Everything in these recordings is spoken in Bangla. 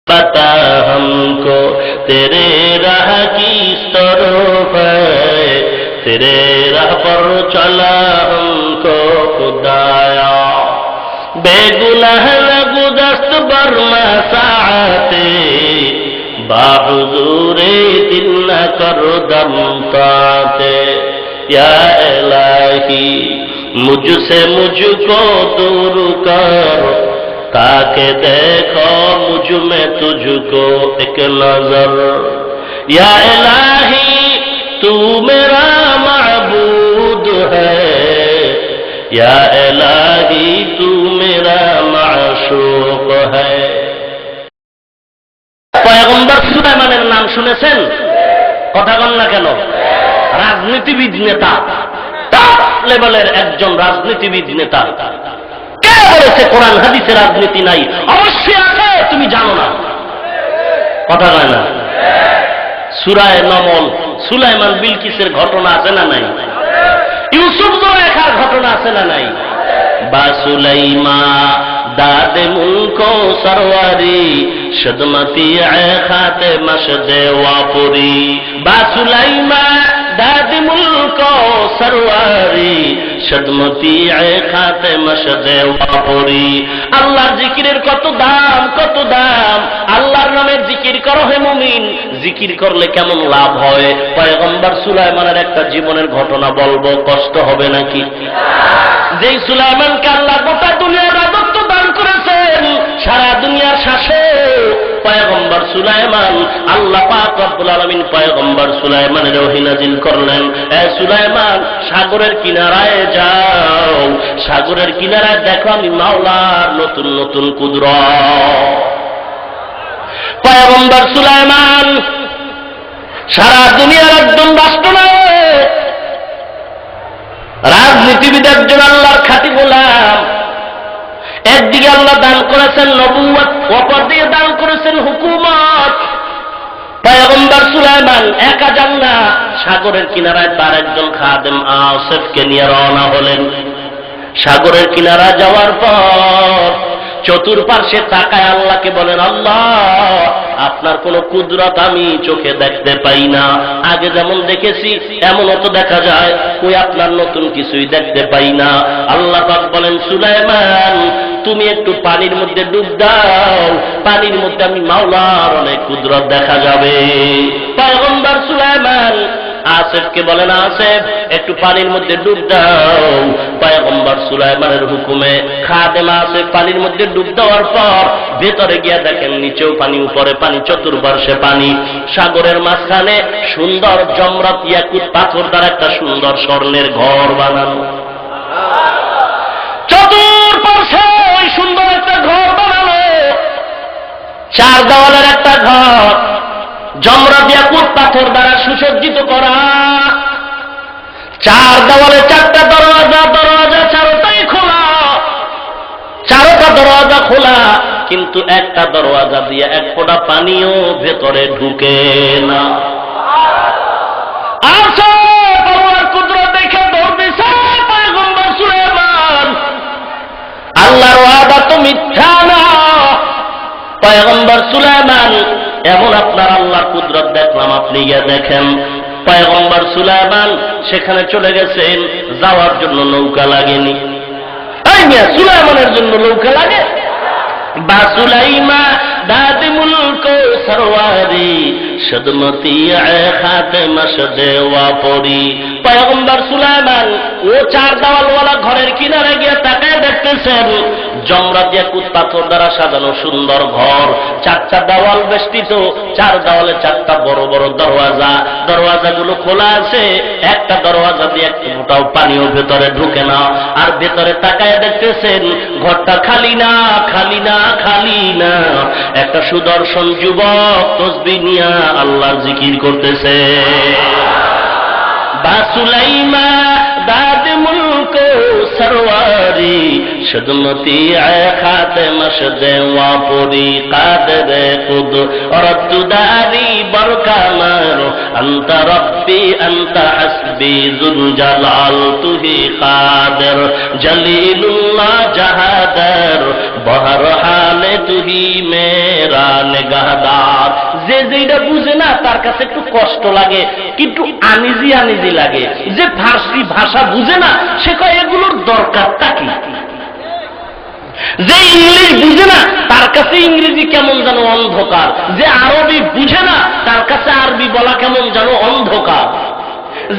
पता हमको तेरे राह की तरफ है, तेरे राह पर चला हमको खुदाया, बेगुनाह गुदस्त बर्मा साते, बाहुजूरे दिल न करो दम पाते, या इलाही मुझसे मुझको दूर कर, ताकि देखो मुझ में तुझको एक नजर, या इलाही तू मेरा माबूद है, या इलाही तू मेरा माशूक है। পয়গম্বর সুলাইমানের নাম শুনেছেন? কথা বল না কেন? রাজনীতিবিদ নেতা, টপ লেভেলের একজন রাজনীতিবিদ নেতা। কে বলেছে কোরআন হাদিসে রাজনীতি নাই? অবশ্যই আছে, তুমি জানো না। কথা হয় না? সূরা নমল সুলাইমান বিলকিসের ঘটনা আছে না নাই? ইউসুফ জুলাইখার ঘটনা আছে না নাই? বা সুলাইমা দাদে মুলকো সরওয়ারি সদমতি খাতে মশদে ওয়াপুরি, বা সুলাইমা দাদে মুলকো সরওয়ারি সদমতি খাতে মশদে ওয়াপুরি। আল্লাহর জিকিরের কত দাম, কত দাম! আল্লাহর নামের জিকির করো হে মুমিন, জিকির করলে কেমন লাভ হয়। পয়গম্বর সুলাইমানের একটা জীবনের ঘটনা বলবো, কষ্ট হবে নাকি? যেই সুলাইমানকে আল্লাহ গোটা দুনিয়ার রাজত্ব দান করেছেন, সারা দুনিয়ার শাসক পয়গম্বর সুলাইমান, আল্লাহ পাক রব্বুল আলামিন পয়গম্বর সুলাইমানের ওহী নাযিল করলেন, এ সুলাইমান সাগরের কিনারায় যাও, সাগরের কিনারায় দেখো আমি মাওলার নতুন নতুন কুদরত। পয়গম্বর সুলাইমান সারা দুনিয়ার একজন রাষ্ট্রনায়ক, রাজনীতিবিদ, একজন আল্লাহর খাঁটি গোলাম। একদিকে আল্লাহ দান করেছেন নবুয়ত, অপর দিকে দান করেছেন হুকুমত। পয়গম্বর সুলাইমান একা যান না, সাগরের কিনারায় তার একজন খাদেম আসেফকে নিয়ে রওনা হলেন। সাগরের কিনারা যাওয়ার পর চতুর্পার্শ্বে তাকায় আল্লাহকে বলেন, আল্লাহ আপনার কোন কুদরত আমি চোখে দেখতে পাই না, আগে যেমন দেখেছি এমনও তো দেখা যায়, কই আপনার নতুন কিছুই দেখতে পাই না। আল্লাহ পাক বলেন, সুলাইমান তুমি একটু পানির মধ্যে ডুব দাও, পানির মধ্যে আমি মাওলার অনেক কুদরত দেখা যাবে। পয়গম্বর সুলাইমান আসেফকে বলেন, আসেফ একটু পানির মধ্যে ডুব দাও। পয়গম্বর সুলাইমানের হুকুমে খাদেম আসেফ পানির মধ্যে ডুব দেওয়ার পর ভেতরে গিয়া দেখেন নিচেও পানি, উপরে পানি, চতুর্পার্শ্বে পানি। সাগরের মাঝখানে সুন্দর জমরাত ইয়াকুত পাথর দ্বারা একটা সুন্দর স্বর্ণের ঘর বানানো, চতুর্পার্শ্বে ওই সুন্দর একটা ঘর বানানো, চার দেওয়ালের একটা ঘর, জমরাত ইয়াকুত পাথর দ্বারা সুসজ্জিত করা, চার দেওয়ালে চারটা দরওয়াজা, দরওয়াজা চারটাই খোলা, চারটা দরওয়াজা খোলা, কিন্তু একটা দরওয়াজা দিয়ে এক ফোঁটা পানিও ভেতরে ঢুকে না। আসো আল্লাহর কুদরত দেখে দৌড় দিছে পয়গম্বর সুলাইমান, আল্লাহর ওয়াদা তো মিথ্যা না। পয়গম্বর সুলাইমান এমন আপনার আল্লাহর কুদরত দেখলাম, আপনি গিয়ে দেখেন। পয়গম্বর সুলাইমান সেখানে চলে গেছেন, যাওয়ার জন্য নৌকা লাগেনি। এই মিয়া, সুলাইমানের জন্য নৌকা লাগে? বা সুলাইমা দাদি মুলকো সরওয়ারি সদমতি খাতে মশদে ওয়াপুরি। পয়গম্বর সুলাইমান ও চার দেওয়ালওয়ালা ঘরের কিনারে গিয়ে তাকায় দেখতেছেন, জমরাত ইয়াকুত পাথর দ্বারা সাজানো সুন্দর ঘর, চারটা দেওয়াল বেষ্টিত, চার দেওয়ালে চারটা বড় বড় দরওয়াজা, দরওয়াজাগুলো খোলা আছে, একটা দরওয়াজা দিয়ে এক ফোঁটাও পানিও ভেতরে ঢুকে না। আর ভেতরে তাকায় দেখতেছেন ঘরটা খালি না, খালি না, খালি না। একটা সুদর্শন যুবক তসবিহ নিয়া আল্লাহর জিকির করতেছে। বা সুলাইমা দাদি মুলকো সরওয়ারি সদমতি খাতে মশদে ওয়াপুরি কাদরে কুদ রদ্দুদারি বরকামার আনতা রব্বি আনতা হাসবি যুল জালাল তুহি কাদের জলিলুল্লাহ জাহাদার বহর হালে তুহি মেরা নিগাহদার। যে যেটা বুঝে না তার কাছে একটু কষ্ট লাগে, কিন্তু আনিজি আনিজি লাগে। যে ফার্সি ভাষা বুঝে না সে কয় এগুলোর দরকারটা কি। যে ইংলিশ বুঝে না তার কাছে ইংরেজি কেমন যেন অন্ধকার। যে আরবি বুঝে না তার কাছে আরবি বলা কেমন যেন অন্ধকার।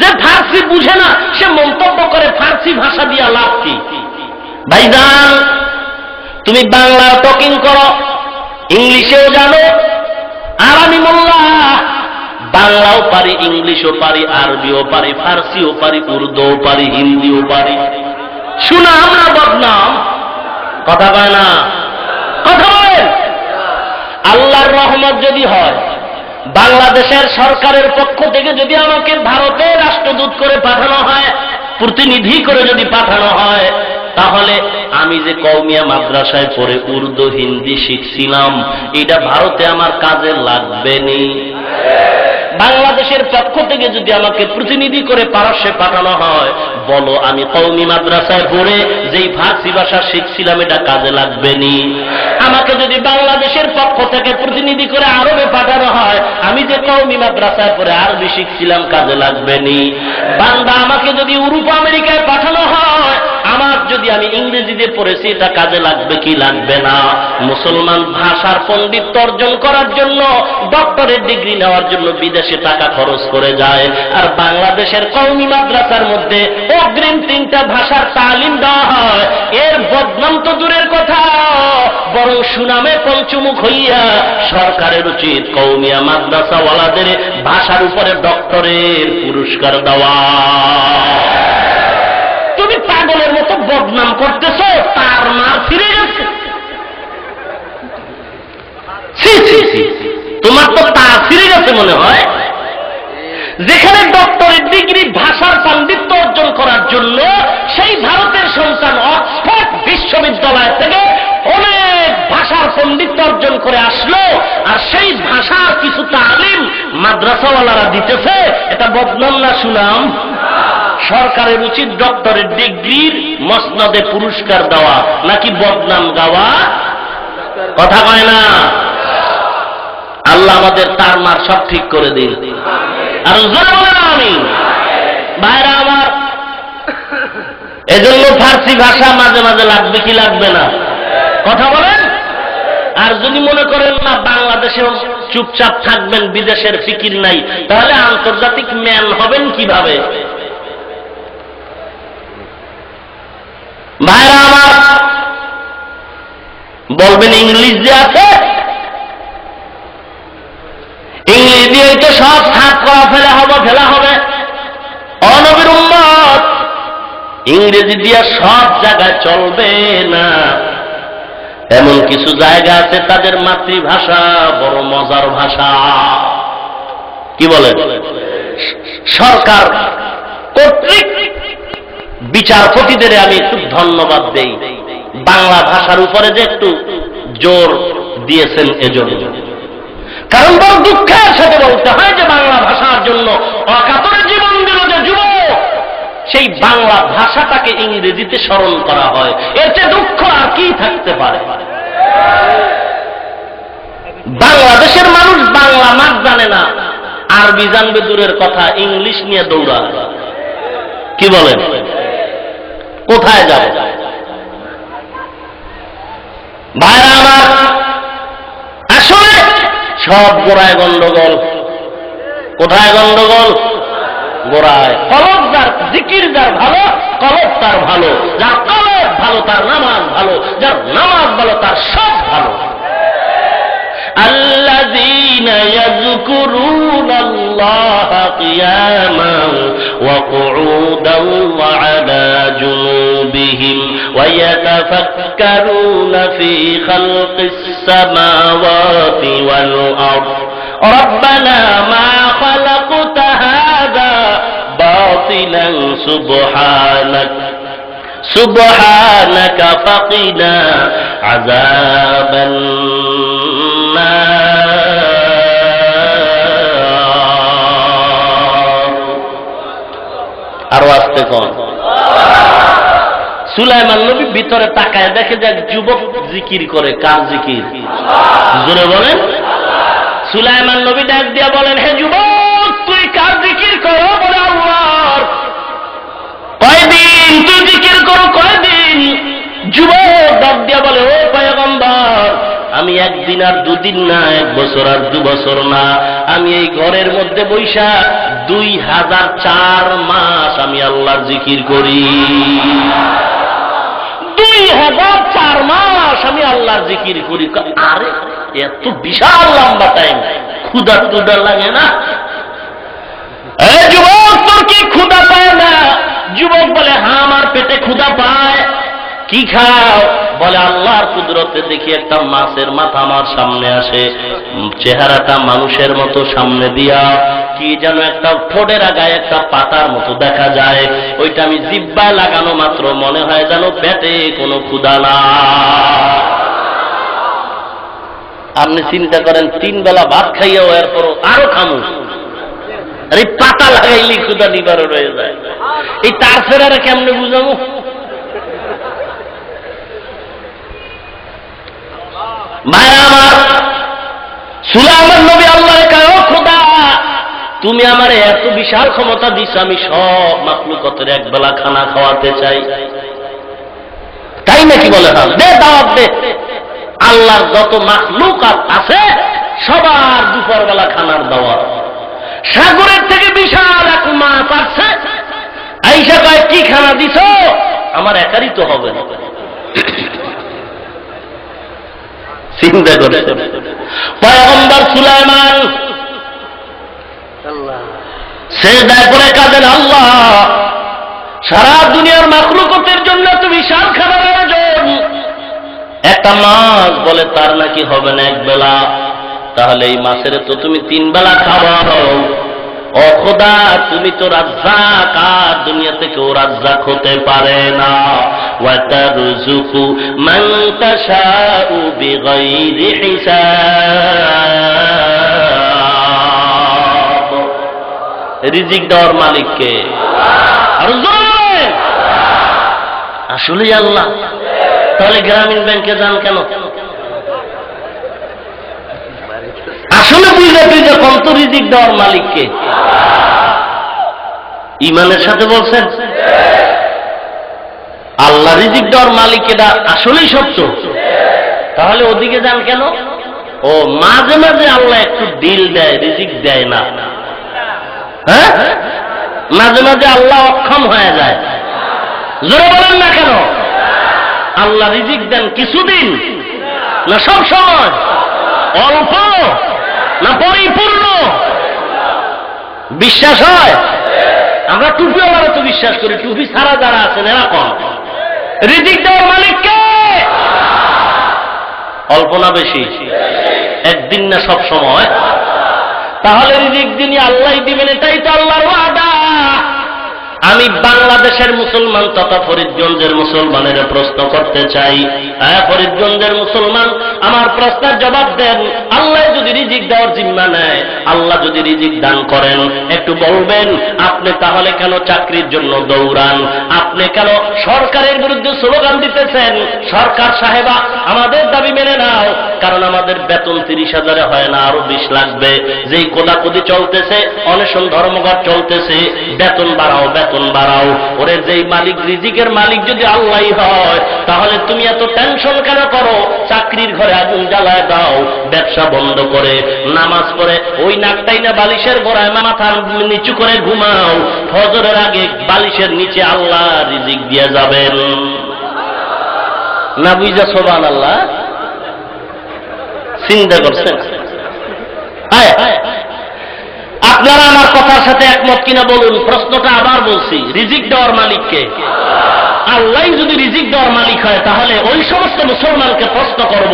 যে ফার্সি বুঝে না সে মন্তব্য করে ফার্সি ভাষা দিয়া লাভ কি। ভাইজান, তুমি বাংলা টকিং করো, ইংলিশেও জানো, আর আমি মোল্লা বাংলাও পারি, ইংলিশও পারি, আরবিও পারি, ফার্সিও পারি, উর্দুও পারি, হিন্দিও পারি। শুনা আমরা বদনাম, কথা কয় না, কথা বলেন। আল্লাহর রহমত যদি হয়, বাংলাদেশের সরকারের পক্ষ থেকে যদি আমাকে ভারতে রাষ্ট্রদূত করে পাঠানো হয়, প্রতিনিধি করে যদি পাঠানো হয়, তাহলে আমি যে কওমিয়া মাদ্রাসায় পড়ে উর্দু হিন্দি শিখছিলাম এটা ভারতে আমার কাজে লাগবে নি। বাংলাদেশের পক্ষ থেকে যদি আমাকে প্রতিনিধি করে পারস্যে পাঠানো হয়, বলো আমি কওমি মাদ্রাসায় পড়ে যেই ফার্সি ভাষা শিখছিলাম এটা কাজে লাগবে নি। আমাকে যদি বাংলাদেশের পক্ষ থেকে প্রতিনিধি করে আরবে পাঠানো হয়, আমি যে কওমি মাদ্রাসায় পড়ে আরবি শিখছিলাম কাজে লাগবে নি। বান্দা আমাকে যদি ইউরোপ আমেরিকায় পাঠানো হয়, আমার যদি আমি ইংরেজিতে পড়েছি এটা কাজে লাগবে কি লাগবে না। মুসলমান ভাষার পণ্ডিত অর্জন করার জন্য, ডক্টরেট ডিগ্রি নেওয়ার জন্য বিদেশে টাকা খরচ করে যায়, আর বাংলাদেশের কওমি মাদ্রাসার মধ্যে অগ্রিম 3টা ভাষার তালিম দেওয়া হয়। এর বদনাম তো দূরের কথা, বরং সুনামে পঞ্চমুখ হইয়া সরকারের উচিত কওমিয়া মাদ্রাসাওয়ালাদের ভাষার উপরে ডক্টরের পুরস্কার দেওয়া। তুমি পাগলের মতো বদনাম করতেছ, তার মার ফিরে গেছে। তোমার তো তার ফিরে গেছে মনে হয়। যেখানে ডক্টরেট ডিগ্রি ভাষার পাণ্ডিত্য অর্জন করার জন্য সেই ভারতের সন্তান অক্সফোর্ড বিশ্ববিদ্যালয় থেকে অনেক ভাষার পণ্ডিত্য অর্জন করে আসলো, আর সেই ভাষার কিছু তালিম মাদ্রাসাওয়ালারা দিতেছে, এটা বদনাম না সুনাম? সরকারের উচিত ডক্টরেট ডিগ্রির মসনদে পুরস্কার দেওয়া, নাকি বদনাম গাওয়া? কথা কয় না। আল্লাহ আমাদের তার মার সব ঠিক করে দিন। আর আমি ভাইরা আমার, এজন্য ফার্সি ভাষা মাঝে মাঝে লাগবে কি লাগবে না, কথা বলেন। আর যদি মনে করেন না বাংলাদেশে চুপচাপ থাকবেন, বিদেশের ফিকির নাই, তাহলে আন্তর্জাতিক ম্যান হবেন কিভাবে? ভাইরা আমার, বলবেন ইংলিশ যে আছে, ইংলিশ দিয়ে তো সব সাত করা ফেলা হবে। অনবীর উম্মত ইংরেজি দিয়ে সব জায়গায় চলবে না। এমন কিছু জায়গা আছে তাদের মাতৃভাষা বড় মজার ভাষা। কি বলেন? সরকার কর্তৃক বিচারপতিদের আমি একটু ধন্যবাদ দেই, বাংলা ভাষার উপরে যে একটু জোর দিয়েছেন এজন্য। কারণ বড় দুঃখের সাথে বলতে হয় যে বাংলা ভাষার জন্য অকাতরে জীবন দিল যে যুবক, সেই বাংলা ভাষাটাকে ইংরেজিতে স্মরণ করা হয়। এর চেয়ে দুঃখ আর কি থাকতে পারে? বাংলাদেশের মানুষ বাংলা মাস জানে না, আরবি জানবে দূরের কথা, ইংলিশ নিয়ে দৌড়ায়। কি বলেন? কোথায় যাবে? ভাইরা আমার, আসলে সব গোড়ায় গন্ডগোল। কোথায় গন্ডগোল? গোড়ায়। কলব যার, জিকির যার ভালো, কলব তার ভালো। যার কলব ভালো তার নামাজ ভালো, যার নামাজ ভালো তার সব ভালো। الذين يذكرون الله قياما وقعودا وعلى جنوبهم ويتفكرون في خلق السماوات والأرض ربنا ما خلقت هذا باطلا سبحانك فقنا عذاب النار আসতে কন। সুলাইমান নবী ভিতরে তাকায় দেখে যে যুবক জিকির করে। কার জিকির? জোরে বলেন। সুলাইমান নবী ডাক দিয়া বলেন, হে যুবক, তুই কার জিকির করো? বলে আল্লাহর। কয়দিন তুই জিকির করো? কয়দিন? যুবক ডাক দিয়া বলে, ও পয়গম্বর, আমি একদিন আর দুদিন না, 1 বছর আর 2 বছর না, আমি এই ঘরের মধ্যে বৈশা 2004 মাস আমি আল্লাহর জিকির করি। 2004 মাস আমি আল্লাহর জিকির করি। আরে এত বিশাল লম্বা টাইম, ক্ষুধা টুধা লাগে না? যুবক, তোর কি ক্ষুধা পায় না? যুবক বলে, হ্যাঁ আমার পেটে ক্ষুধা পায়। কি খাও? বলে, আল্লাহর কুদরতে দেখি একটা মাছের মাথা আমার সামনে আসে, চেহারাটা মানুষের মতো সামনে দিয়া, কি যেন একটা ঠোঁটের আগায় একটা পাতার মতো দেখা যায়। ওইটা আমি জিহ্বায় লাগানো মাত্র মনে হয় যেন পেটে কোনো ক্ষুধা না। আপনি চিন্তা করেন, 3 বেলা ভাত খাইয়াও এরপরও আরো খামু। আরে পাতা লাগাইলে ক্ষুধা নিবারণ হয়ে যায়। এই তার ফেরারে কেমনে বুঝাবো? মায়া আমার, সুলাইমান নবী আল্লাহর কাছে, ও খোদা, তুমি আমারে এত বিশাল ক্ষমতা দিছ, আমি সব মাখলুকাতের একবেলা খানা খাওয়াতে চাই। তাই নাকি? বলে, হ্যাঁ, দে, দাওয়াত দে। আল্লাহর যত মাখলুকাত আছে সবার দুপুরবেলা খানার দাওয়াত। সাগরের থেকে বিশাল এক মাছ আসছে, আইসা কয়, কি খানা দিছ? আমার একারই তো হবে না। চিন্তা করে পয়গম্বর সুলাইমান সেজদায় পড়ে কাঁদেন, আল্লাহ, সারা দুনিয়ার মাখলুকাতের জন্য তো বিশাল খাবার আয়োজন, একটা মাছ বলে তার নাকি হবে না একবেলা, তাহলে এই মাছের তো তুমি 3 বেলা খাওয়াও। ও খোদা, তুমি তো রাজ্জাক, আর দুনিয়াতে কেউ রাজ্জাক হতে পারে না। ওয়া তারযুকু মান তাশাউ বিগাইরি হিসাব। রিজিক দেওয়ার মালিক কে? আর আসলে আল্লাহ। তাহলে গ্রামীণ ব্যাংকে যান কেন? আসলে বুঝে বুঝে কত রিজিক দেওয়ার মালিককে ইমানের সাথে বলছেন আল্লাহ রিজিক দেওয়ার মালিক, এটা আসলেই সত্য। তাহলে ওদিকে যান কেন? ও মাঝে মাঝে আল্লাহ একটু ডিল দেয়, রিজিক দেয় না। হ্যাঁ, মাঝে মাঝে আল্লাহ অক্ষম হয়ে যায়। জোরে বলেন না কেন? আল্লাহ রিজিক দেন কিছুদিন না সব সময়? অল্প না পরিপূর্ণ? বিশ্বাস হয়? আমরা টুপিওয়ালারা তো বিশ্বাস করি, টুপি ছাড়া যারা আছেন এরা কম। রিজিক দেওয়ার মালিক কে? অল্প না বেশি? একদিন না সব সময়? তাহলে রিজিক যিনি আল্লাহ দিবেন, এটাই তো আল্লাহর ওয়াদা। আমি বাংলাদেশের মুসলমান তথা ফরিদগঞ্জের মুসলমানের প্রশ্ন করতে চাই, হ্যাঁ ফরিদগঞ্জের মুসলমান, আমার প্রশ্নের জবাব দেন। আল্লাহ যদি রিজিক দেওয়ার জিম্মা নেয়, আল্লাহ যদি রিজিক দান করেন, একটু বলবেন আপনি তাহলে কেন চাকরির জন্য দৌড়ান? আপনি কেন সরকারের বিরুদ্ধে স্লোগান দিতেছেন? সরকার সাহেবা আমাদের দাবি মেনে নাও, কারণ আমাদের বেতন 30,000 হয় না, আরো 20 লাগবে। যেই কোদাকুদি চলতেছে, অনশন ধর্মঘট চলতেছে, বেতন বাড়াও, বেতন বাড়াও। ওরে যেই মালিক, রিজিকের মালিক যদি আল্লাহই হয়, তাহলে তুমি এত টেনশন কেন করো? চাকরির ঘরে আগুন জ্বালায় দাও, ব্যবসা বন্ধ করে নামাজ পড়ে ওই নাকটাই না বালিশের গোড়ায় মাথা নিচু করে ঘুমাও। ফজরের আগে বালিশের নিচে আল্লাহ রিজিক দিয়ে যাবেন না। বুঝা সুবহানাল্লাহ? চিন্তা করছেন? আপনারা আমার কথার সাথে একমত কিনা বলুন। প্রশ্নটা আবার বলছি, রিজিক দেওয়ার মালিক কে? আল্লাহ যদি রিজিক দেওয়ার মালিক হয়, তাহলে ওই সমস্ত মুসলমানকে প্রশ্ন করব,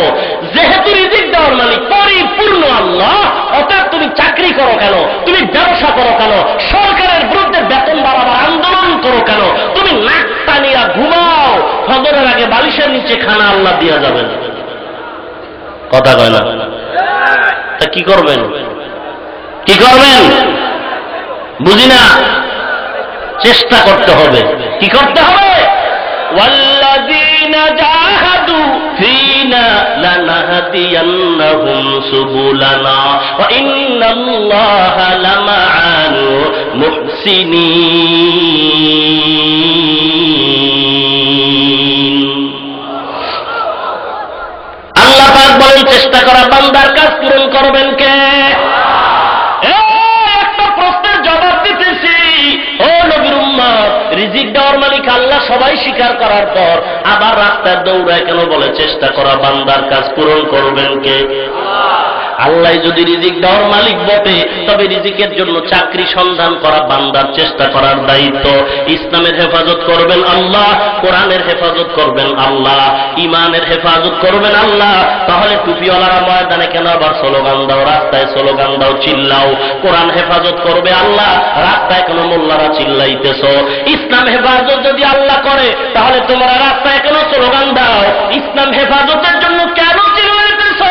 যেহেতু রিজিক দেওয়ার মালিক পরিপূর্ণ আল্লাহ, অতএব তুমি চাকরি করো কেন? তুমি ব্যবসা করো কেন? সরকারের বিরুদ্ধে বেতন বাড়াবার আন্দোলন করো কেন? তুমি নাক টানিয়া ঘুমাও, ফজরের আগে বালিশের নিচে খানা আল্লাহ দিয়া যাবেন। কথা কয় না? তা কি করবেন? কি করবেন? বুঝি না। চেষ্টা করতে হবে। কি করতে হবে? ওয়াল্লাযীনা জাহাদু ফীনা লানাহদিয়ান্নাহুম সুবুলানা ওয়া ইন্নাল্লাহা লামাআল মুহসিনিন। আল্লাহ পাক বলেন চেষ্টা করা বান্দার কাজ পূরণ করবেন কে? একটা প্রশ্নের জবাব দিতেছি, ও নবীর উম্মত, রিজিক দেওয়ার মালিক আল্লাহ সবাই স্বীকার করার পর আবার রাস্তায় দৌড়ায় কেন বলে চেষ্টা করা বান্দার কাজ পূরণ করবেন কে? আল্লাহ যদি রিজিক দেওয়ার মালিক বটে, তবে রিজিকের জন্য চাকরি সন্ধান করা বান্দার চেষ্টা করার দায়িত্ব। ইসলামের হেফাজত করবেন আল্লাহ, কোরআনের হেফাজত করবেন আল্লাহ, ইমানের হেফাজত করবেন আল্লাহ। তাহলে টুপিওয়ালারা ময়দানে কেন আবার স্লোগান দাও, রাস্তায় স্লোগান দাও, চিল্লাও? কোরআন হেফাজত করবে আল্লাহ, রাস্তায় কেন মোল্লারা চিল্লাইতেছ? ইসলাম হেফাজত যদি আল্লাহ করে, তাহলে তোমরা রাস্তায় কেন স্লোগান দাও? ইসলাম হেফাজতের জন্য কেন চিল্লাইতেছ?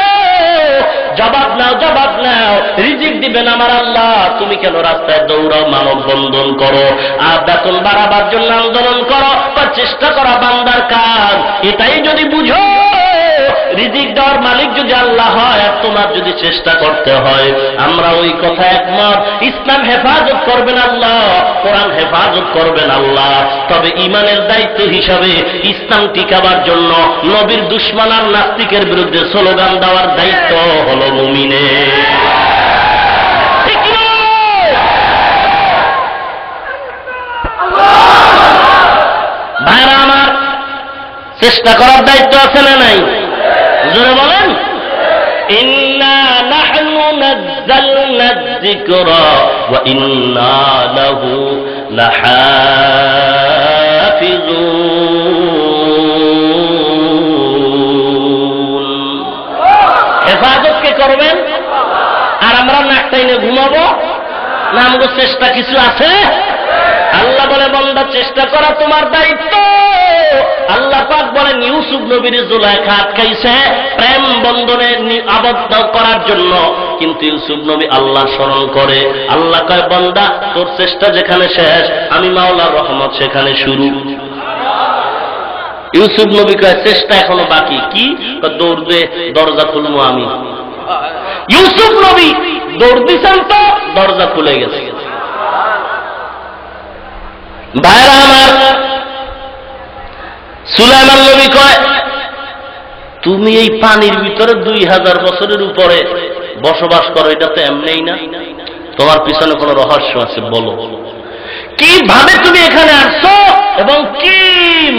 জবাব নাও, জবাব নাও। রিজিক দিবেন আমার আল্লাহ, তুমি কেন রাস্তায় দৌড়াও, মানববন্ধন করো, আর বেতন বাড়াবার জন্য আন্দোলন করো, বা চেষ্টা করা বান্দার কাজ? এটাই যদি বুঝো, রিজিক দেওয়ার মালিক যদি আল্লাহ হয় আর তোমার যদি চেষ্টা করতে হয়, আমরা ওই কথা একমত। ইসলাম হেফাজত করবেন আল্লাহ, কোরআন হেফাজত করবেন আল্লাহ। তবে ইমানের দায়িত্ব হিসাবে ইসলাম টিকাবার জন্য নবীর দুশমন আর নাস্তিকের বিরুদ্ধে স্লোগান দেওয়ার দায়িত্ব হলো মুমিনের। ভাইরা আমার, চেষ্টা করার দায়িত্ব আছে না নাই? জোরে বলেন। ইন্না নাহনু নাযালনা যিকরা ওয়া ইন্না লাহু লাহাফিজুন। হেফাজত কে করবেন? আর আমরা নাকটাইনে ঘুমাবো না? আমাদের চেষ্টা কিছু আছে? আল্লাহ বলে বান্দা চেষ্টা করা তোমার দায়িত্ব। আল্লাহ পাক বলেন ইউসুফ নবীর জুলাইখা আটকাইছে প্রেম বন্ধনে আবদ্ধ করার জন্য, কিন্তু ইউসুফ নবী আল্লাহর স্মরণ করে। আল্লাহ কয় বান্দা তোর চেষ্টা যেখানে শেষ, আমি মাওলার রহমত সেখানে শুরু। ইউসুফ নবী কয় চেষ্টা এখনো বাকি। কি? দৌড় দে, দরজা খুলবো আমি। ইউসুফ নবী দৌড় দিছেন তো দরজা খুলে গেছে। ভাইরা আমার, সুলাইমান নবী কয় তুমি এই পানির ভিতরে 2000 বছরের উপরে বসবাস করো, এটা তো এমনিই না, তোমার পিছনে কোনো রহস্য আছে, বলো কিভাবে তুমি এখানে আসছো এবং কি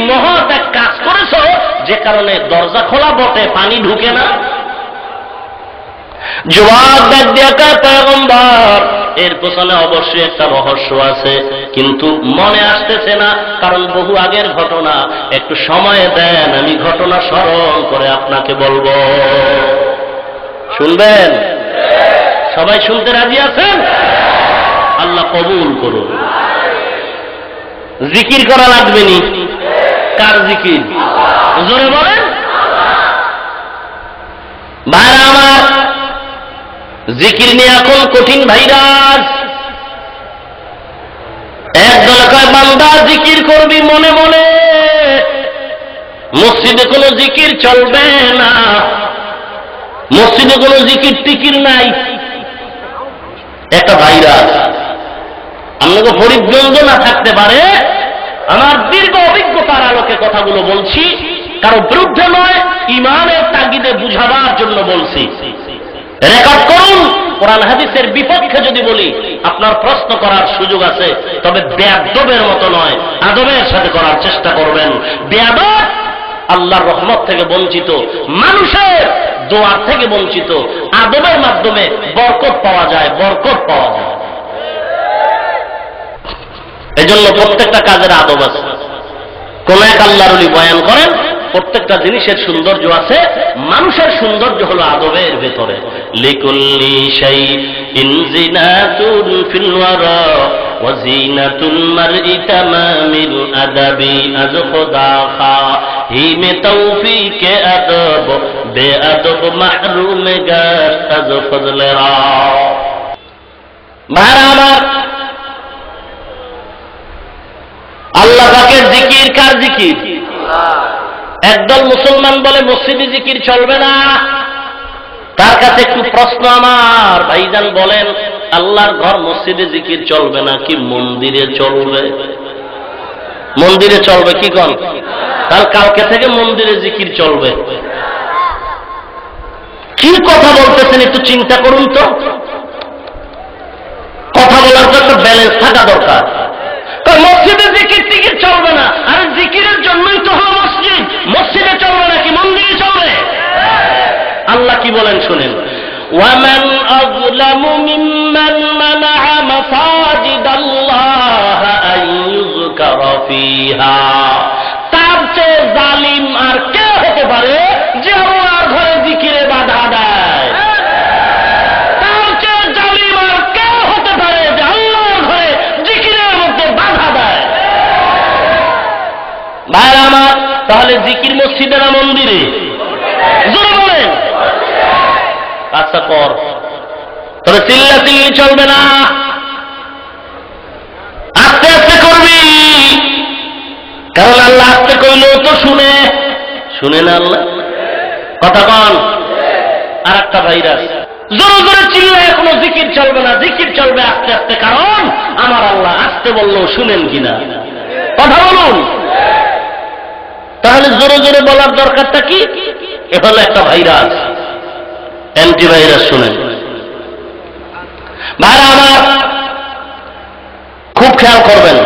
মহৎ এক কাজ করেছো যে কারণে দরজা খোলা বটে পানি ঢুকে না? জবাব দেয়া পয়গম্বর, এর পেছনে অবশ্যই একটা রহস্য আছে, কিন্তু মনে আসতেছে না, কারণ বহু আগের ঘটনা। একটু সময় দেন, আমি ঘটনা স্মরণ করে আপনাকে বলবো। শুনবেন? সবাই শুনতে রাজি আছেন? আল্লাহ কবুল করুন। জিকির করা লাগবে নি? কার জিকির? জোরে বলেন। ভাইরা আমার, জিকির নিয়ে এখন কঠিন ভাইরাস। একদল কয় বান্দা জিকির করবি মনে মনে, মসজিদে কোনো জিকির চলবে না, মসজিদে কোনো জিকির টিকির নাই। একটা ভাইরাস। আপনাকে পরিদ্বন্দ্ব না থাকতে পারে, আমার দীর্ঘ অভিজ্ঞতার আলোকে কথাগুলো বলছি, কারো বিরুদ্ধে নয়, ইমানের তাগিদে বুঝাবার জন্য বলছি। রেকর্ড করুন। কোরআন হাদিসের বিপক্ষে যদি বলি আপনার প্রশ্ন করার সুযোগ আছে, তবে বেয়াদবের মতো নয়, আদবের সাথে করার চেষ্টা করবেন। বেয়াদব আল্লাহর রহমত থেকে বঞ্চিত, মানুষের দোয়ার থেকে বঞ্চিত। আদবের মাধ্যমে বরকত পাওয়া যায়, বরকত পাওয়া যায়। এজন্য প্রত্যেকটা কাজের আদব আছে। কোন এক আল্লাহর ওলি বয়ান করেন, প্রত্যেকটা জিনিসের সৌন্দর্য আছে, মানুষের সৌন্দর্য হলো আদবের ভেতরে। লিকুল্লি শাইইন জিনাতুন ফিল ওয়ারা ওয়া জিনাতুল মারই তামামিল আদাবি আজ খুদা খাহিমে তৌফিকে আদব বেআদব মাহরুম গাশ আজ ফজলে রা। ভাইরা আমার, জিকির কার জিকির? একদল মুসলমান বলে মসজিদে জিকির চলবে না। তার কাছে একটু প্রশ্ন আমার, ভাইজান বলেন আল্লাহর ঘর মসজিদে জিকির চলবে না কি মন্দিরে চলবে? মন্দিরে চলবে কি কোন? কাল কালকে থেকে মন্দিরে জিকির চলবে। কি কথা বলতেছেন একটু চিন্তা করুন তো। কথা বলার জন্য ব্যালেন্স থাকা দরকার। মসজিদে জিকির টিকির চলবে না, আর জিকিরের জন্যই তো হলো মসজিদ। মসজিদে চলবে নাকি মন্দিরে চলবে? আল্লাহ কি বলেন শুনেন, وَمَنْ أَظْلَمُ مِمَّنْ مَنَعَ مَسَاجِدَ اللَّهِ أَنْ يُذْكَرَ فِيهَا। তার চেয়ে জালিম আর কে হতে পারে যে আল্লাহর ঘরে জিকিরে বাধা দেয়? তার চেয়ে জালিম আর কে হতে পারে যে আল্লাহর ঘরে জিকিরের মধ্যে বাধা দেয়? ভাইরা আমার, তাহলে জিকির মসজিদে না মন্দিরে? জোরে বলেন। আচ্ছা কর, তবে চিল্লা চিল্লি চলবে না, আস্তে আস্তে করবি। কারণ আল্লাহ আস্তে কইলেও তো শুনে না আল্লাহ। কথা কন। আর একটা ভাইরাস, জোরে জোরে চিল্লায় কোনো জিকির চলবে না, জিকির চলবে আস্তে আস্তে। কারণ আমার আল্লাহ আস্তে বললেও শুনেন কিনা? কথা বলুন। তাহলে জোরে জোরে বলার দরকারটা কি? এ হলো একটা ভাইরাস, অ্যান্টিভাইরাস। শুনেন ভাইরা আমার, খুব খেয়াল করবেন।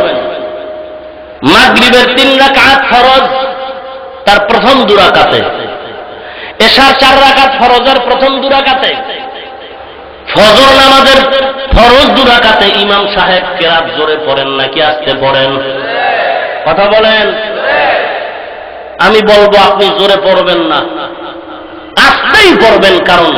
মাগরিবের 3 রাকাত ফরজ, তার প্রথম 2 রাকাতে। এশার 4 রাকাত ফরজের প্রথম 2 রাকাতে। ফজর নামাজের ফরজ 2 রাকাতে ইমাম সাহেব কেরাত জোরে পড়েন নাকি আস্তে পড়েন? কথা বলেন। আমি বলবো আপনি জোরে পড়বেন না, আস্তেই পড়বেন। কারণ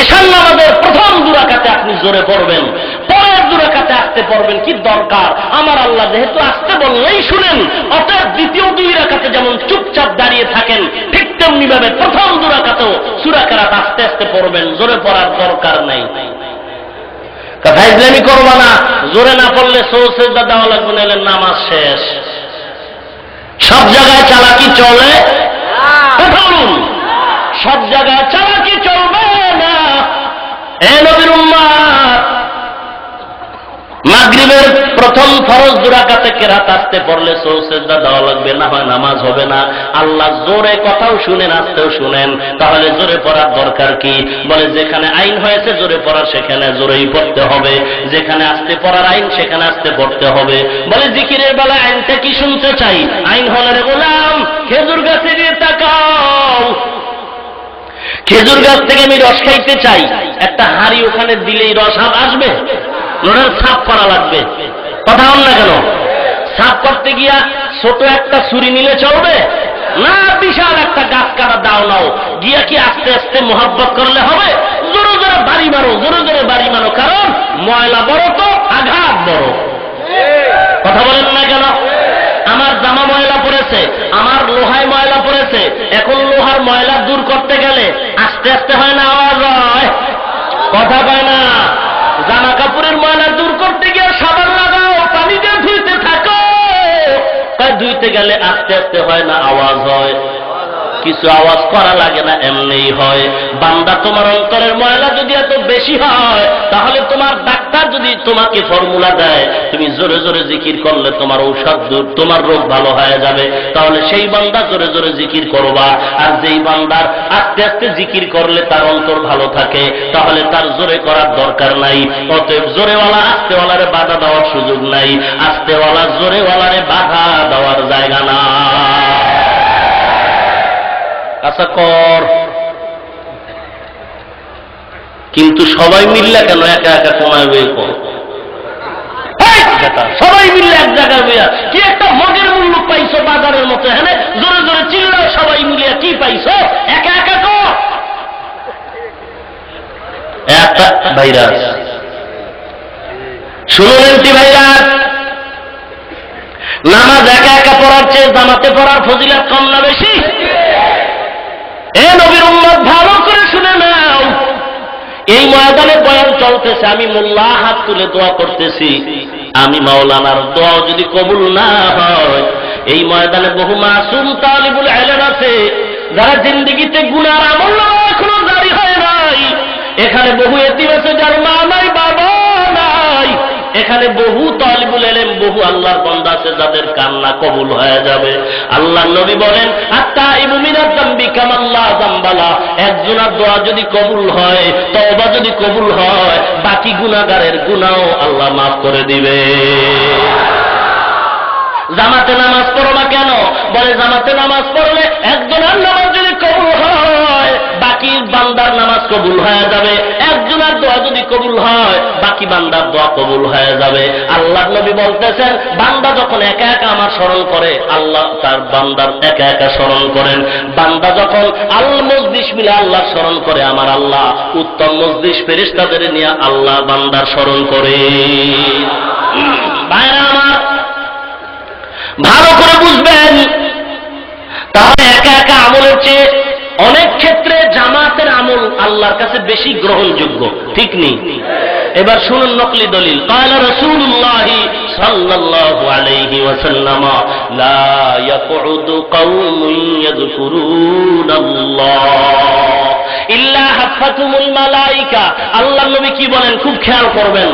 এশার নামাজের প্রথম 2 রাকাতে আপনি জোরে পড়বেন, পরের 2 রাকাতে আস্তে পড়বেন। কি দরকার? আমার আল্লাহ যেহেতু আস্তে বললেই শুনেন, অতএব দ্বিতীয় 2 রাকাতে যেমন চুপচাপ দাঁড়িয়ে থাকেন, ঠিক তেমনি ভাবে প্রথম 2 রাকাতেও সূরা কেরাত আস্তে আস্তে পড়বেন, জোরে পড়ার দরকার নাই। কথা ইসলামি করবা না, জোরে না পড়লে সজদা দেওয়া লাগবে, নাহলে নামাজ শেষ। সব জায়গায় চালাকি চলে? কথা বলুন। সব জায়গায় চালাকি চলবে না। এ নবীর উম্মত, মাগরিবের প্রথম ফরজ 2 রাকাতে কেরাত আস্তে পড়লে সজদা দেওয়া লাগবে, না হয় নামাজ হবে না। আল্লাহ জোরে কথাও শুনেন, আস্তেও শুনেন। তাহলে জোরে পড়ার দরকার কি? বলে যেখানে আইন হয়েছে জোরে পড়ার সেখানে জোরেই পড়তে হবে, যেখানে আস্তে পড়ার আইন সেখানে আস্তে পড়তে হবে। বলে জিকিরের বেলায় আইনটা কি শুনতে চাই? আইন হলে রে গোলাম, খেজুর গাছে দিয়ে তাকাও। খেজুর গাছ থেকে আমি রস খাইতে চাই, একটা হাড়ি ওখানে দিলেই রস আসবে? ওটার সাফ করা লাগবে। কথা হল না কেন? সাফ করতে গিয়া ছোট একটা ছুরি নিলে চলবে না? বিশাল একটা গাছ কাটা দাও নাও, গিয়া কি আস্তে আস্তে মোহাব্বত করলে হবে? জোরে জোরে বাড়ি মারো, জোরে জোরে বাড়ি মারো। কারণ ময়লা বড় তো আঘাত বড়। কথা বলেন না কেন? আমার জামা ময়লা পড়েছে, আমার লোহায় ময়লা পড়েছে। এখন লোহার ময়লা দূর করতে গেলে আস্তে আস্তে হয় না আওয়াজ হয়? কথা কয় না? জামা কাপড়ের ময়লা দূর করতে গিয়ে সাবান লাগাও, পানি দিয়ে ধুইতে থাকো। তাই ধুইতে গেলে আস্তে আস্তে হয় না আওয়াজ হয়? কিছু আওয়াজ করা লাগে না, এমনিই হয়। বান্দা, তোমার অন্তরের ময়লা যদি এত বেশি হয়, তাহলে তোমার ডাক্তার যদি তোমাকে ফর্মুলা দেয়, তুমি জোরে জোরে জিকির করলে তোমার ঔষধ দূর, তোমার রোগ ভালো হয়ে যাবে। তাহলে সেই বান্দা জোরে জোরে জিকির করবা। আর যেই বান্দার আস্তে আস্তে জিকির করলে তার অন্তর ভালো থাকে, তাহলে তার জোরে করার দরকার নাই। অতএব জোরেওয়ালা আস্তেওয়ালারে বাধা দেওয়ার সুযোগ নাই, আস্তেওয়ালা জোরেওয়ালারে বাধা দেওয়ার জায়গা না। আচ্ছা কর, কিন্তু সবাই মিললে কেন একা একা কমায় বই কর? সবাই মিললে এক জায়গায় বইয়া কি একটা মগের মূল্য পাইছো বাজারের মতো। হ্যাঁ, জোরে জোরে চিল্লাও সবাই মিলিয়া, কি পাইছো? একা একা কর। একটা ভাইরাস শুনুন, ভাইরাস নামাজ একা একা পড়ার চেয়ে জামাতে পড়ার ফজিলত কম না বেশি? এ নবীর উম্মত, ভালো করে শুনে নাও। এই ময়দানে বয়ান চলতেছে, আমি মোল্লা হাত তুলে দোয়া করতেছি। আমি মাওলানার দোয়া যদি কবুল না হয়, এই ময়দানে বহু মাসুম তালিবুল ইলম আছে যারা জিন্দেগিতে গুনার আমল এখনো জারি হয় নাই। এখানে বহু এতিম আছে যার মা নাই, বাবা নাই। এখানে বহু তালিবুল ইলম, বহু আল্লাহর বান্দা আছে যাদের কান্না কবুল হয়ে যাবে। আল্লাহর নবী বলেন, আত-তাইবু মিনাজ যামবি কামাল্লা যামবালা। একজনের দোয়া যদি কবুল হয়, তওবা যদি কবুল হয়, বাকি গুনাহগারের গুনাহও আল্লাহ মাফ করে দিবে। জামাতে নামাজ পড়ো না কেন? বলে জামাতে নামাজ পড়লে একজনের নামাজ যদি কবুল হয়, বাকি বান্দার নামাজ কবুল হয়ে যাবে। একজনের দোয়া যদি কবুল হয়, বাকি বান্দার দোয়া কবুল হয়ে যাবে। আল্লাহর নবী বলতেছেন, বান্দা যখন একা একা আমার স্মরণ করে, আল্লাহ তার বান্দার একা একা স্মরণ করেন। বান্দা যখন আল মজলিস মিলে আল্লাহ স্মরণ করে, আমার আল্লাহ উত্তম মজলিস ফেরেশতাদের নিয়ে আল্লাহ বান্দার স্মরণ করে। ভাইরা আমার, ভালো করে বুঝবেন, তাহলে একা একা আমলের চেয়ে অনেক ক্ষেত্রে জামাতের আমল আল্লাহর কাছে বেশি গ্রহণযোগ্য, ঠিক নেই? এবার শুনুন নকলি দলিল। قال رسول الله صلى الله عليه وسلم لا يقعد قوم يذكرون الله ইল্লা হাফাতুমুল মালাইকা। আল্লাহর নবী কি বলেন খুব খেয়াল করবেন।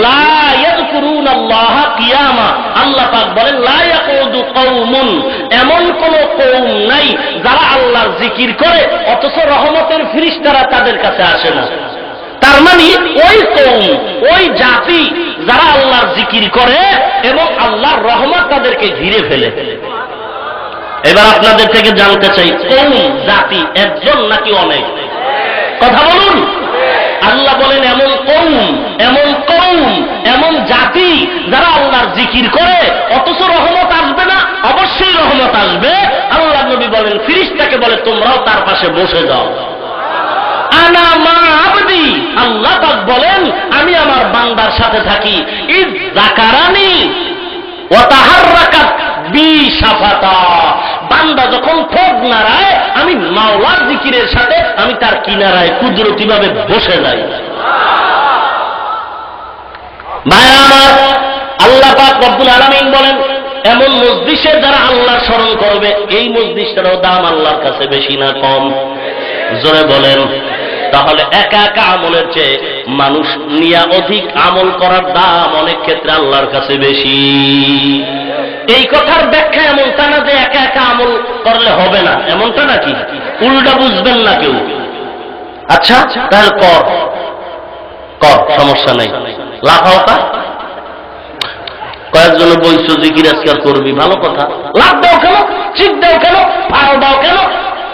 লা ইয়াযকুরুনাল্লাহ কিয়ামা। আল্লাহ পাক বলেন লা ইয়াকুদু কওমুন, এমন কোন কওম নাই যারা আল্লাহর জিকির করে অথচ রহমতের ফেরেশতারা তাদের কাছে আসে না। তার মানে ওই কওম, ওই জাতি যারা আল্লাহর জিকির করে এবং আল্লাহর রহমত তাদেরকে ঘিরে ফেলে। এবার আপনাদের থেকে জানতে চাই, কওম জাতি একজন নাকি অনেক? কথা বলুন। আল্লাহ বলেন এমন কওম, এমন কওম, এমন জাতি যারা আল্লাহর জিকির করে অথচ রহমত আসবে না। অবশ্যই রহমত আসবে। আল্লাহ নবী বলেন, ফেরেশতাকে বলে তোমরাও তার পাশে বসে যাও। আনা মা আবদি, আল্লাহ পাক বলেন আমি আমার বান্দার সাথে থাকি। ইয যাকারানি ওয়া তাহাররাকাত বি শাফাতা, বান্দা যখন ঠোঁট নাড়ায় আমি মাওলার জিকিরের সাথে আমি তার কিনারায় কুদরতি ভাবে বসে যাই। ভাইরা আমার, আল্লাহ পাক রব্বুল আলামিন বলেন এমন মজলিসে যারা আল্লাহর স্মরণ করবে, এই মজলিসটারও দাম আল্লাহর কাছে বেশি না কম? জোরে বলেন। তাহলে একা একা আমলের চেয়ে মানুষ নিয়ে অধিক আমল করার দাম অনেক ক্ষেত্রে আল্লাহর কাছে বেশি। এই কথার ব্যাখ্যা এমনটা না যে একা একা আমল করলে হবে না, এমনটা নাকি? উল্টা বুঝবেন না কেউ। আচ্ছা তাহলে কর, সমস্যা নেই, লাফাও তা। কয়েকজন বইছ জিকির আজকাল করবি, ভালো কথা। লাভ দাও কেন? চিৎ দাও কেন? ফাড় দাও কেন?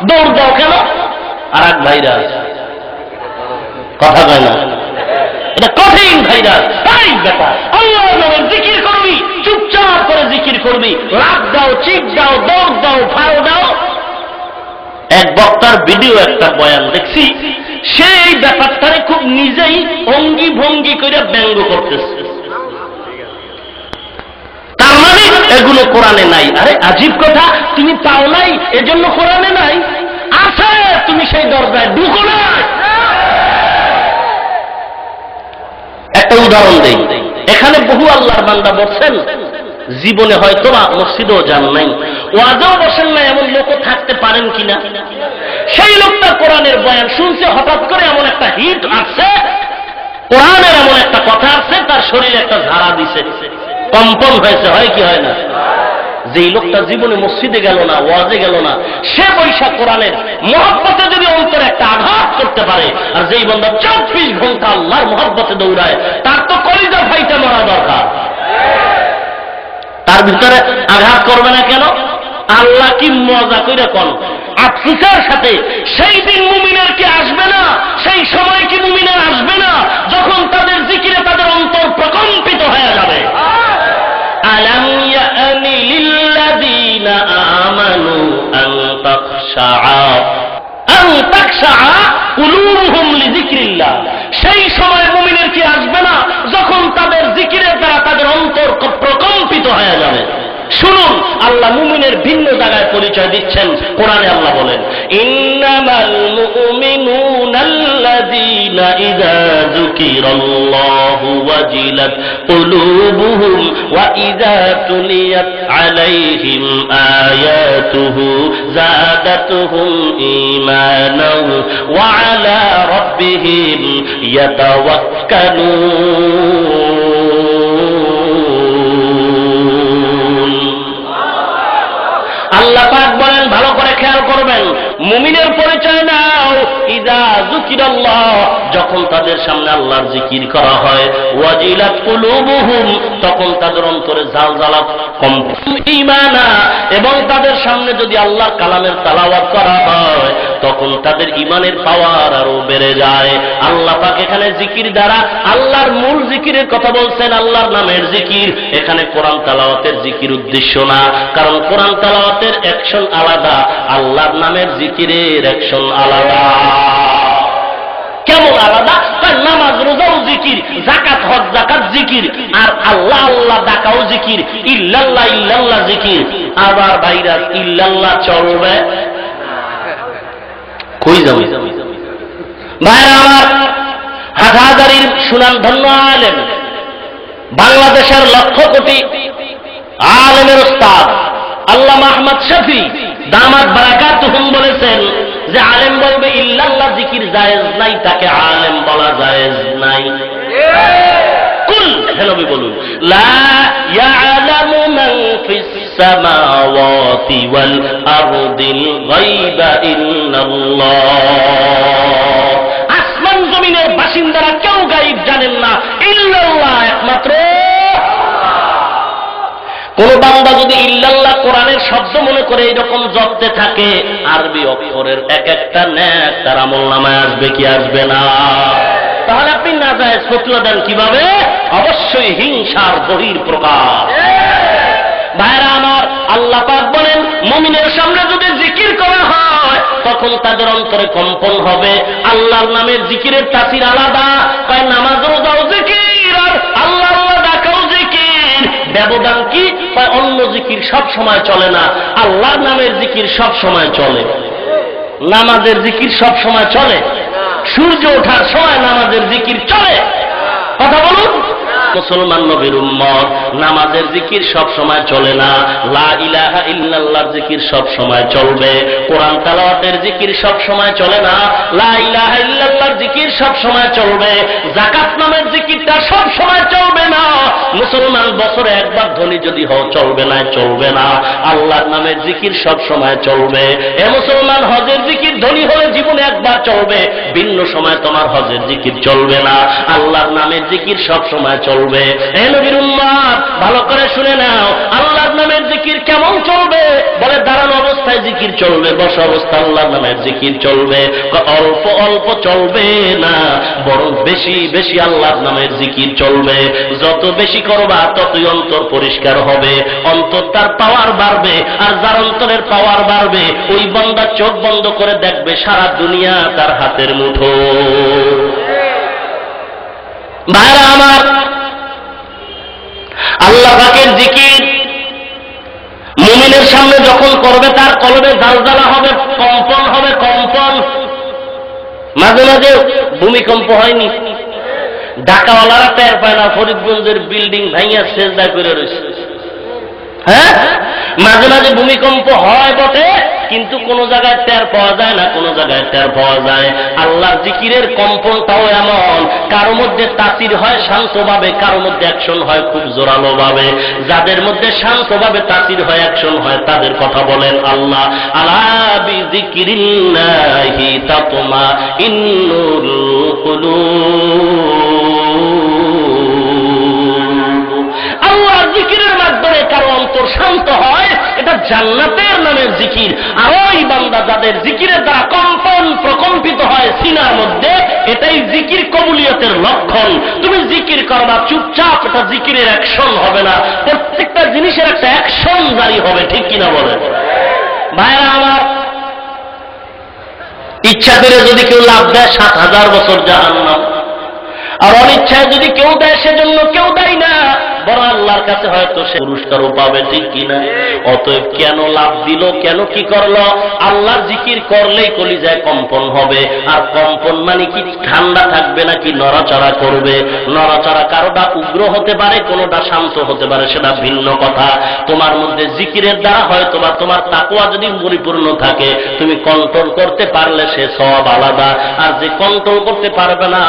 দৌড় দাও কেন? আর এক ভাইরাস কথা কয় না, এটা কঠিন ভাইরাস। তাই ব্যাপার আল্লাহর নামে জিকির করবি, চুপচাপ করে জিকির করবি। লাভ দাও, চিৎ দাও, দৌড় দাও, ফাড় দাও। এক বক্তার ভিডিও, একটা বয়ান দেখছি, সেই ব্যাপারটারে খুব নিজেই অঙ্গি ভঙ্গি করে ব্যঙ্গ করতেছে। তার মানে এগুলো কোরআনে নাই। আরে আজীব কথা, তুমি পাও নাই এজন্য কোরআনে নাই? আছে, তুমি সেই দরজায় ঢুকো না। একটা উদাহরণ দেই। এখানে বহু আল্লাহর বান্দা বলছেন, জীবনে হয়তো মসজিদেও যান নাই, ওয়াজেও বসেন না, এমন লোকও থাকতে পারেন কিনা? সেই লোকটা কোরআনের বয়ান শুনছে, হঠাৎ করে এমন একটা হিট আসছে, কোরআনের এমন একটা কথা আসছে, তার শরীরে একটা ঝাড়া দিছে, কম্পন হয়েছে। হয় কি হয় না? যেই লোকটা জীবনে মসজিদে গেল না, ওয়াজে গেল না, সে বৈশাখ কোরআনের মহব্বতে যদি অন্তরে একটা আঘাত করতে পারে, আর যেই বান্দা 24 ঘন্টা আল্লাহর মহব্বতে দৌড়ায়, তার তো কলিজা ফাইটা মারা দরকার। তার ভিতরে আঘাত করবে না কেন? আল্লাহ কি মজা করে কোন আফসোসের সাথে সেই দিন মুমিনের কি আসবে না? সেই সময় কি মুমিনের আসবে না যখন তাদের জিকিরে তাদের অন্তর প্রকম্পিত হয়ে যাবে? আলাম ইয়ানি লিল্লাযীনা আমানু আন তাখশা কুলুবুহুম লিযিকরিল্লাহ। সেই সময় মুমিনের কি আসবে না যখন তাদের জিকিরের দ্বারা তাদের অন্তর প্রকম্পিত হয়ে যাবে? শুনুন, আল্লাহ মুমিনের ভিন্ন জায়গায় পরিচয় দিচ্ছেন। কোরআনে আল্লাহ বলেন, ইন্নামাল মুমিনুনাল্লাযীনা ইযা যুকিরাল্লাহু ওয়াজিলাত وجلت قلوبهم وإذا تليت عليهم آياته زادتهم إيمانا وعلى ربهم يتوكلون আল্লাহ পাক বলেন, ভালো করে খেয়াল করবেন, মুমিনের পরিচয় নাও। ইযা যুকিরাল্লাহ, যখন তাদের সামনে আল্লাহর জিকির করা হয়, ওয়াজিলাত কুলুবুহুম, তখন তাদের অন্তরে জালজালা কম্পন, ঈমানা, এবং তাদের সামনে যদি আল্লাহর কালামের তেলাওয়াত করা হয় তখন তাদের ঈমানের পাওয়ার আরো বেড়ে যায়। আল্লাহ পাক এখানে জিকির দ্বারা আল্লাহর মূল জিকিরের কথা বলছেন, আল্লাহর নামের জিকির। এখানে কোরআন তেলাওয়াতের জিকির উদ্দেশ্য না, কারণ কোরআন তেলাওয়াতের অ্যাকশন আলাদা, আল্লাহর নামের জিকিরের অ্যাকশন আলাদা। কেমন আলাদা? নামাজ রোজাও জিকির, যাকাত হজ যাকাত জিকির, আর আল্লাহ আল্লাহ ডাকাও জিকির, ইল্লাল্লাহ ইল্লাল্লাহ জিকির। আবার ভাইরা ইল্লাল্লাহ চলবে কই যাবে? ভাইরা আমার, হাজারির সুনাম ধন্য আলেম, বাংলাদেশের লক্ষ কোটি আলেমের উস্তাদ আল্লামা আহমদ শফি দামাত বারাকাতুহুম বলেছেন যে আলেম বলবে ইল্লাল্লাহ জিকির জায়েজ নাই, তাকে আলেম বলা জায়েজ নাই। কুল, হে নবী বলুন, লা ইয়ালামু মান ফিস সামাওয়াতি ওয়াল আরদিল গায়বা ইল্লাল্লাহ। আসমান জমিনের বাসিন্দারা কেউ গায়ব জানেন না, ইল্লাল্লাহ, একমাত্র। কোন বান্দা যদি ইল্লাল্লাহ কোরআনের শব্দ মনে করে এরকম জপতে থাকে, আরবি অক্ষরের এক একটা নেক তার আমলনামায় আসবে কি আসবে না? তাহলে আপনি নাজায়েজ ফতোয়া দেন কিভাবে? অবশ্যই হিংসার বহির প্রকাশ। ভাইরা আমার, আল্লাহ পাক বলেন মুমিনের সামনে যদি জিকির করা হয় তখন তাদের অন্তরে কম্পন হবে। আল্লাহর নামের জিকিরের তাসির আলাদা। তাই নামাজ রোজাও জিকির আর আল্লাহ আল্লাহ ডাকাও জিকির। ব্যবধান কি? অন্য জিকির সব সময় চলে না, আল্লাহর নামের জিকির সব সময় চলে। নামাজের জিকির সব সময় চলে, সূর্য ওঠার সময় নামাজের জিকির চলে। কথা বলুন। মুসলমান নবীর উম্মত, নামাজের জিকির সব সময় চলে না, লা ইলাহা ইল্লাল্লাহর জিকির সব সময় চলবে। কোরআন তেলাওয়াতের জিকির সব সময় চলে না, লা ইলাহা ইল্লাল্লাহর জিকির সব সময় চলবে। যাকাত নামের জিকিরটা সব সময় চলবে না। মুসলমান বছরে একবার ধনী যদি হও চলবে না, চলবে না। আল্লাহর নামের জিকির সব সময় চলবে। এ মুসলমান, হজের জিকির ধনী হলে জীবনে একবার চলবে, ভিন্ন সময় তোমার হজের জিকির চলবে না। আল্লাহর নামের জিকির সব সময় চলবে। হে নবীর উম্মত, ভালো করে শুনে নাও, আল্লাহর নামের জিকির কেমন চলবে? বলে দাঁড়ানো অবস্থায় জিকির চলবে, বসা অবস্থায় আল্লাহর নামের জিকির চলবে। অল্প অল্প চলবে না, বরং বেশি বেশি আল্লাহর নামের জিকির চলবে। যত বেশি করবা ততই অন্তর পরিষ্কার হবে, অন্তর তার পাওয়ার বাড়বে। আর যার অন্তরের পাওয়ার বাড়বে, ওই বান্দা চোখ বন্ধ করে দেখবে সারা দুনিয়া তার হাতের মুঠো। ভাইরা আমার, আল্লাহ পাকের জিকির মুমিনের সামনে যখন করবে তার কলবে জালজালা হবে, কম্পন হবে, কম্পন। মাঝে মাঝে ভূমিকম্প হয়নি? ঢাকাওয়ালারা টের পায় না, ফরিদগঞ্জের বিল্ডিং ভাঙিয়া সেজদা করে রয়েছে। হ্যাঁ, মাঝে মাঝে ভূমিকম্প হয় বটে, কিন্তু কোন জায়গায় টের পাওয়া যায় না, কোন জায়গায় টের পাওয়া যায়। আল্লাহর জিকিরের কম্পনটাও এমন, কারো মধ্যে তাসির হয় শান্তভাবে, কারো মধ্যে অ্যাকশন হয় খুব জোরালো ভাবে। যাদের মধ্যে শান্তভাবে তাসির হয়, অ্যাকশন হয়, তাদের কথা বলেন আল্লাহ। আলা বিযিকরিল্লাহি তাতমাইন্নুল কুলুব। আল্লাহর জিকিরের মাধ্যমে কারো অন্তর শান্ত হয়, এটা জান্নাতের নামের জিকির। আর ওই বান্দা যাদের জিকিরের দ্বারা কম্পন প্রকম্পিত হয় সিনার মধ্যে, এটাই জিকির কবুলিয়তের লক্ষণ। তুমি জিকির করবা চুপচাপ, এটা জিকিরের অ্যাকশন হবে না। প্রত্যেকটা জিনিসের একটা অ্যাকশন জারি হবে, ঠিক কিনা বলেন? ভাইরা আমার, ইচ্ছা করে যদি কেউ লাভ দেয় ৭,০০০ বছর জাহান্নাম, আর অনিচ্ছায় যদি কেউ দেয় সেজন্য কেউ দেয় না, বরং আল্লাহ আল্লাহর কাছে হয়তো সে পুরস্কারও পাবে, ঠিক কিনা? অতএব কেন লাভ দিল, কেন কি করলো? আল্লাহর জিকির করলেই কলিজায় কম্পন হবে। আর কম্পন মানে কি ঠান্ডা থাকবে নাকি নড়াচড়া করবে? নড়াচড়া কারোটা উগ্র হতে পারে, কোনোটা শান্ত হতে পারে, সেটা ভিন্ন কথা। তোমার মধ্যে জিকিরের দ্বারা হয়তো বা তোমার তাকওয়া যদি পরিপূর্ণ থাকে, তুমি কন্ট্রোল করতে পারলে সে সওয়াব আলাদা। আর যে কন্ট্রোল করতে পারবে না,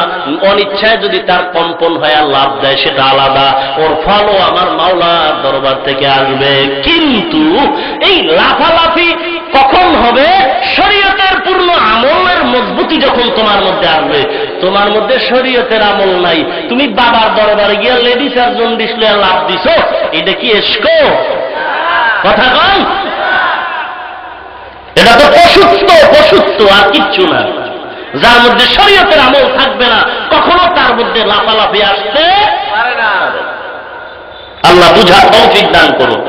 অনিচ্ছায় যদি তার কম্পন হয়ে লাভ দেয়, সেটা আলাদা। ওর ফলও আমার মাওলার দরবার থেকে আসবে। কিন্তু এই লাফালাফি কখন হবে? শরীয়তের পূর্ণ আমলের মজবুতি যখন তোমার মধ্যে আসবে। তোমার মধ্যে শরীয়তের আমল নাই, তুমি বাবার দরবারে গিয়ে লেডিস আর জন্ডিস লয়ে লাভ দিছো, এটা কি এসকো? কথা কম, এটা তো পশুত্ব আর কিচ্ছু না। যার মধ্যে শরীয়তের আমল থাকবে না, কখনো তার মধ্যে লাফালাফি আসতে পারে না। আল্লাহ বুঝার তৌফিক দান করুন।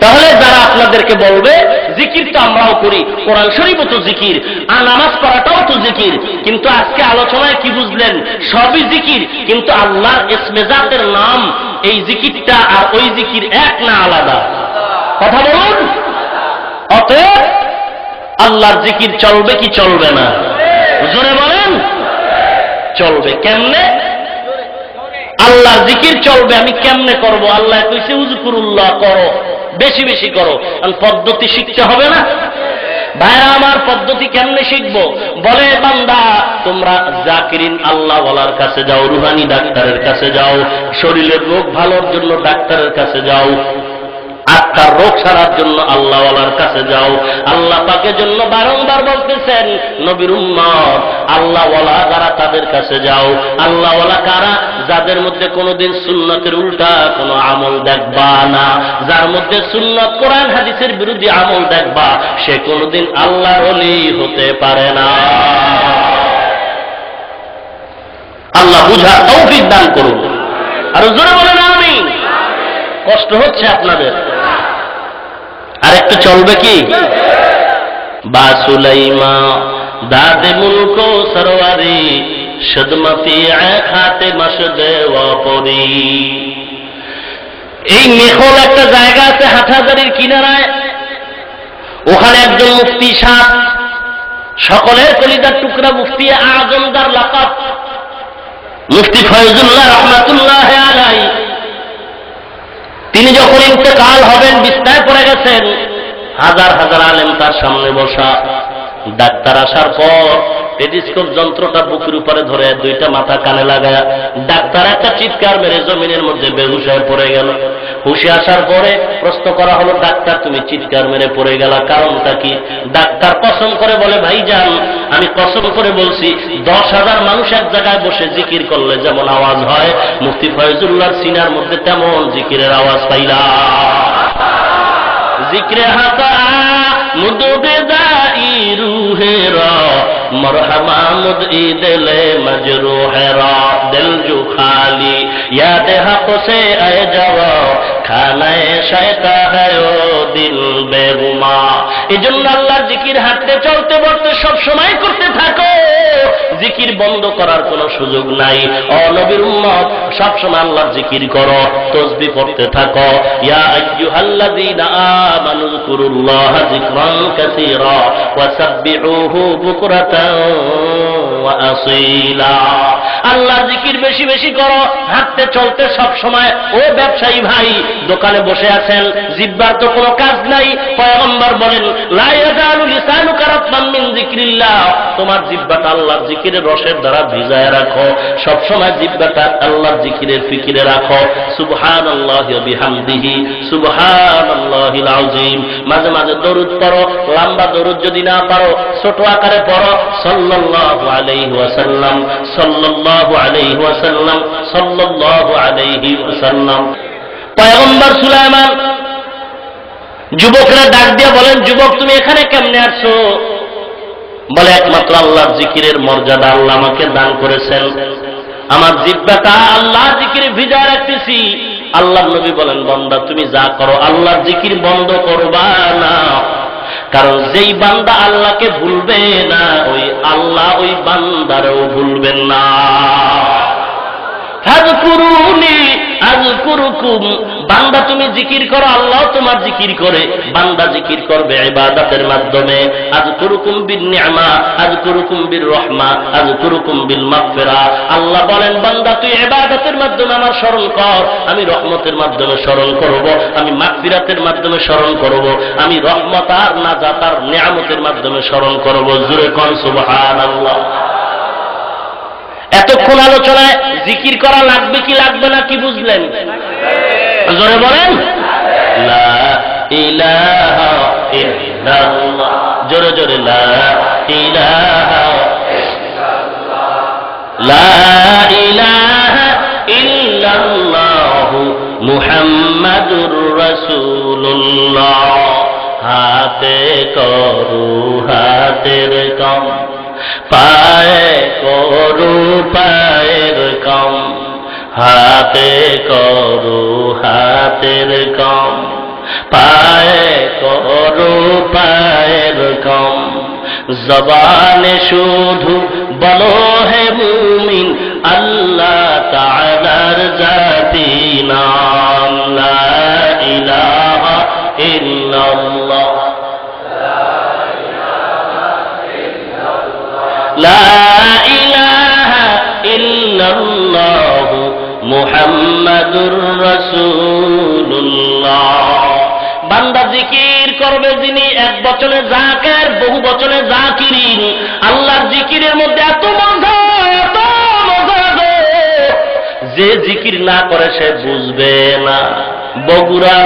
তাহলে যারা আপনাদেরকে বলবে জিকির তো আমরাও করি, কোরআন শরীফও তো জিকির, আর নামাজ পড়াটাও তো জিকির, কিন্তু আজকে আলোচনায় কি বুঝলেন? সবই জিকির, কিন্তু আল্লাহর ইসমে জাতের নাম এই জিকিরটা আর ওই জিকির এক না আলাদা? কথা বলুন। অতএব আল্লাহর জিকির চলবে কি চলবে না? জোরে বলেন। চলবে। কেমনে? আল্লাহর জিকির চলবে। আমি কেমনে করব? আল্লাহ কইছে উযকুরুল্লাহ, করো, বেশি বেশি করো। পদ্ধতি শিখতে হবে না? ভাইরা আমার, পদ্ধতি কেমনে শিখবো? বলে বান্দা, তোমরা জাকিরিন আল্লাহ ওয়ালার কাছে যাও, রুহানি ডাক্তারের কাছে যাও, শরীরের রোগ ভালোর জন্য ডাক্তারের কাছে যাও, আত্মার রোগ সারার জন্য আল্লাহওয়ালার কাছে যাও। আল্লাহ পাকের জন্য বারংবার বলতেছেন নবীর উম্মত, আল্লাহওয়ালা যারা তাদের কাছে যাও। আল্লাহওয়ালা কারা? যাদের মধ্যে কোনোদিন সুন্নতের উল্টা কোনো আমল দেখবা না, যার মধ্যে সুন্নত কোরআন হাদিসের বিরোধী আমল দেখবা, সে কোনোদিন আল্লাহর ওলি হতে পারে না। আল্লাহ বুঝার তৌফিক দান করুন। আর জোরে বলেন আমিন। কষ্ট হচ্ছে আপনাদের? আর একটু চলবে কি? বা সুলাইমা দাদে মুলকো সরওয়ারি সদমতি খাতে মসদে ওয়াপরি। এই মেখল একটা জায়গা আছে হাটহাজারীর কিনারায়, ওখানে একজন মুফতি সাহেব, সকলের কলিজার টুকরা মুফতি আজমদার লাকাব মুফতি ফয়জুল্লাহ রহমাতুল্লাহ আলাইহি। তিনি যখন ইন্তেকাল হবেন, বিছনায় পড়ে গেছেন, হাজার হাজার আলেম তার সামনে বসা। ডাক্তার আসার পর টেলিস্কোপ যন্ত্রটা বুকের উপরে ধরে দুইটা মাথা কানে লাগায় ডাক্তার একটা চিৎকার মেরে জমিনের মধ্যে বেহুশ হয়ে পড়ে গেল। হুশে আসার পরে প্রশ্ন করা হলো, ডাক্তার তুমি চিৎকার মেরে পড়ে গেলা, কারণটা কি? ডাক্তার কসম করে বলে, ভাইজান আমি কসম করে বলছি, 10,000 মানুষ এক জায়গায় বসে জিকির করলে যেমন আওয়াজ হয়, মুফতি ফয়জুল্লাহর সিনার মধ্যে তেমন জিকিরের আওয়াজ পাইলাম। জিক্রে হাতা মুদবে দাই রুহেরা মরহমা মুদই দিলে মজরুহেরা দিল জু খালি याद हक से आए जाओ खानाए शैता है ओ दिल बेगुमा। এজন্য আল্লাহর জিকির হাঁটতে চলতে বলতে সব সময় করতে থাকো, জিকির বন্ধ করার কোনো সুযোগ নাই। ও নবীর উম্মত, সব সময় আল্লাহর জিকির করো, তাসবিহ পড়তে থাকো। ইয়া আইয়ুহাল্লাযীনা আমানু যকুরুল্লাহা যিকরান কাসীরা ওয়া সাব্বিহুহু বুকরাতান ওয়া আসীলা। আল্লাহর জিকির বেশি বেশি করো, হাঁটতে চলতে সব সময়। ও ব্যবসায়ী ভাই, দোকানে বসে আছেন, জিহ্বার তো কোনো কাজ নাই। পয়গম্বর বলেন, লা ইয়াজালু লিসানুকা রাতবান মিন যিকরিল্লাহ, তোমার জিহ্বাটা আল্লাহর জিকিরের রসের দ্বারা ভিজায় রাখো। সব সময় জিহ্বাটা আল্লাহর জিকিরের ফিকিরে রাখো। সুবহানাল্লাহি ওয়া বিহামদিহি সুবহানাল্লাহিল আযীম। মাঝে মাঝে দরুদ পড়ো, লম্বা দরুদ যদি না পারো ছোট আকারে পড়ো। সাল্লাল্লাহু আলাইহি ওয়াসাল্লাম, সাল্লাল্লাহু আলাইহি ওয়াসাল্লাম, সাল্লাল্লাহু আলাইহি ওয়াসাল্লাম। পয়গম্বর সুলাইমান যুবকরা ডাক দিয়ে বলেন, যুবক তুমি এখানে কেমনে আসছো? বলে, একমাত্র আল্লাহর জিকিরের মর্যাদা আল্লাহ আমাকে দান করেছেন, আমার জিহ্বাটা আল্লাহর জিকিরে ভিজায় রাখতেছি। আল্লাহর নবী বলেন, বান্দা তুমি যা করো আল্লাহর জিকির বন্ধ করবা না, কারণ যেই বান্দা আল্লাহকে ভুলবে না, ওই আল্লাহ ওই বান্দারও ভুলবেন না। ফাযকুরুনি আযকুর আযকুরুকুম, বান্দা তুমি জিকির করো, আল্লাহ তোমার জিকির করে। বান্দা জিকির করবে ইবাদতের মাধ্যমে। আযকুরুকুম বিন-নি'মা, আযকুরুকুম বির-রাহমা, আযকুরুকুম বিল-মাগফিরা। আল্লাহ বলেন বান্দা তুই ইবাদতের মাধ্যমে আমার স্মরণ কর, আমি রহমতের মাধ্যমে স্মরণ করব, আমি মাগফিরাতের মাধ্যমে স্মরণ করব, আমি রহমত আর নাজাত আর নিয়ামতের মাধ্যমে স্মরণ করব। জোরে কোন সুবহানাল্লাহ। এতক্ষণ আলোচনায় জিকির করা লাগবে কি লাগবে না কি বুঝলেন? জোরে বলেন লা ইলাহা ইল্লাল্লাহ। জোরে জোরে লা ইলাহা ইল্লাল্লাহ, লা ইলাহা ইল্লাল্লাহ মুহাম্মাদুর রাসূলুল্লাহ। হাতে করু হাতের কাম, পায়ে করু পায়ের কাম, হাতে করু হাতের কাম, পায়ে করু পায়ের কাম। জবানে শুধু বলো হে মুমিন আল্লাহ তাআলার জাতি নাম, লা ইলাহা ইল্লাল্লাহ, লা ইলাহা ইল্লাল্লাহ মুহাম্মাদুর রাসূলুল্লাহ। বান্দা জিকির করবে যিনি এক বচনে জাকির, বহু বচনে জাকিরিন। আল্লাহর জিকিরের মধ্যে এত মজা, এত মজা যে জিকির না করে সে বুঝবে না। বগুড়া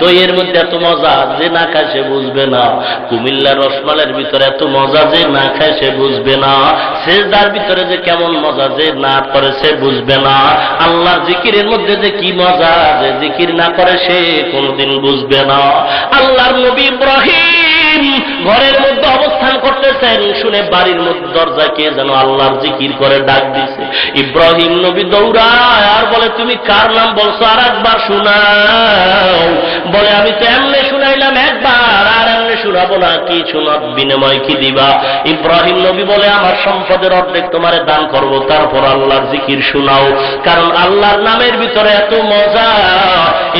দইয়ের মধ্যে এত মজা যে না খায় সে বুঝবে না। কুমিল্লার রসমালের ভিতরে এত মজা যে না খায় সে বুঝবে না। সেজদার ভিতরে যে কেমন মজা যে না করে সে বুঝবে না। আল্লাহর জিকিরের মধ্যে যে কি মজা যে জিকির না করে সে কোনোদিন বুঝবে না। আল্লাহর নবী ইব্রাহিম ঘরের মধ্যে অবস্থান করতেছেন, শুনে বাড়ির মধ্যে দরজা কে যেন আল্লাহর জিকির করে ডাক দিছে। ইব্রাহিম নবী দৌড়ায় আর বলে তুমি কার নাম বলছো আর একবার শোনাও। বলে আমি তো এমনি শুনাইলাম একবার, আর এমনি শুনাবো না। কি শোনার বিনিময় কি দিবা? ইব্রাহিম নবী বলে আমার সম্পদের অর্ধেক তোমারে দান করব, তারপর আল্লাহর জিকির শোনাও। কারণ আল্লাহর নামের ভিতরে এত মজা,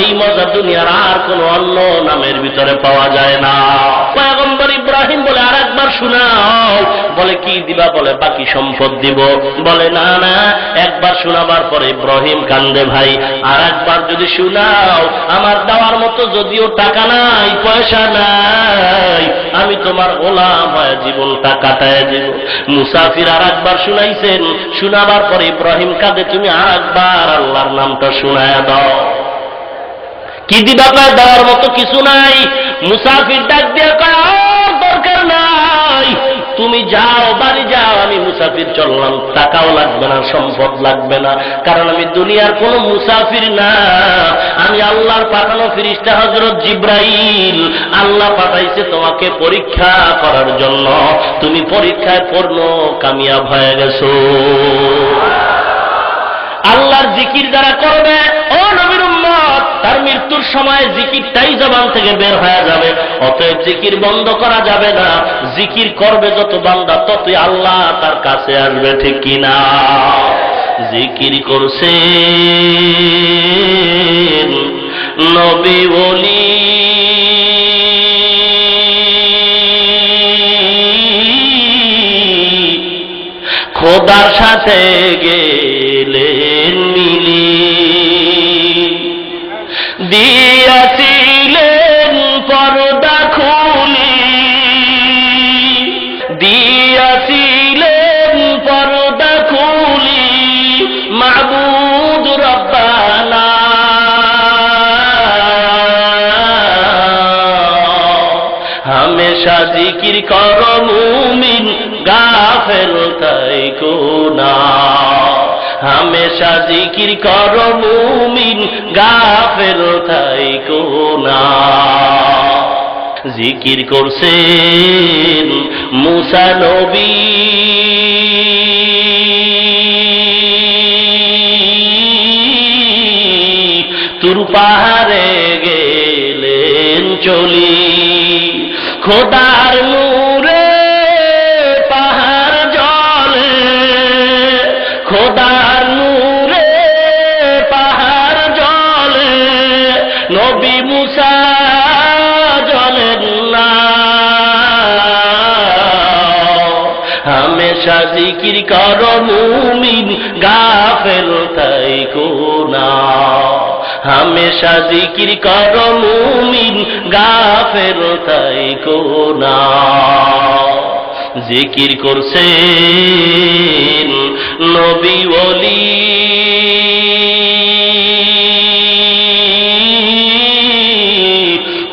এই মজা দুনিয়ার আর কোন অন্য নামের ভিতরে পাওয়া যায় না। পয়গম্বর ইব্রাহিম বলে আর একবার শোনাও। বলে কি দিবা? বলে বাকি সম্পদ দিব। বলে না না, একবার শোনাবার পরে ইব্রাহিম কান্দে ভাই, আর একবার যদি শোনাও, আমার দেওয়ার মতো যদিও টাকা নাই পয়সা নাই, আমি তোমার গোলাম হয়ে জীবনটা কাটায় দিব। মুসাফির আর একবার শুনাইছেন, শোনাবার পরে ইব্রাহিম কাঁদে তুমি আর একবার আল্লাহর নামটা শোনায় দাও। কি দিবা? কয় দেওয়ার মতো কিছু নাই। মুসাফির ডাক দিয়ে কয় দরকার নাই, তুমি যাও বাড়ি যাও, আমি মুসাফির চললাম, টাকাও লাগবে না সম্পদ লাগবে না, কারণ আমি দুনিয়ার কোন মুসাফির না, আমি আল্লাহর পাঠানো ফেরেশতা হযরত জিবরাইল। আল্লাহ পাঠাইছে তোমাকে পরীক্ষা করার জন্য, তুমি পরীক্ষায় পূর্ণ কামিয়াব হয়ে গেছো। আল্লাহর জিকির যারা করবে ও নবীর উম্মত, তার মৃত্যুর সময় জিকিরটাই জবান থেকে বের হয়ে যাবে। অতএব জিকির বন্ধ করা যাবে না। জিকির করবে যত বান্দা ততই আল্লাহ তার কাছে আসবে, ঠিক কিনা? জিকির করছেন নবী ওলি, খোদার সাথে গেলেন মিলি, দিয়াছিলেন পর্দা খুলি, দিয়াছিলেন পর্দা খুলি, মাবুদ রব্বানা হামেশা জিকির করো মুমিন, গাফেল থাইকো না। হামেশা জিকির করো মুমিন, গাফেল থাইকো না। জিকির করছেন মুসা নবী, তুর পাহাড়ে গেলেন চলি, খোদার নূরে পাহাড় জলে, খোদার নূরে পাহাড় জলে। জিকির করো মুমিন গাফেল থাইকো না হামেশা জিকির করো মুমিন গাফেল থাইকো না জিকির করছেন নবী ওলি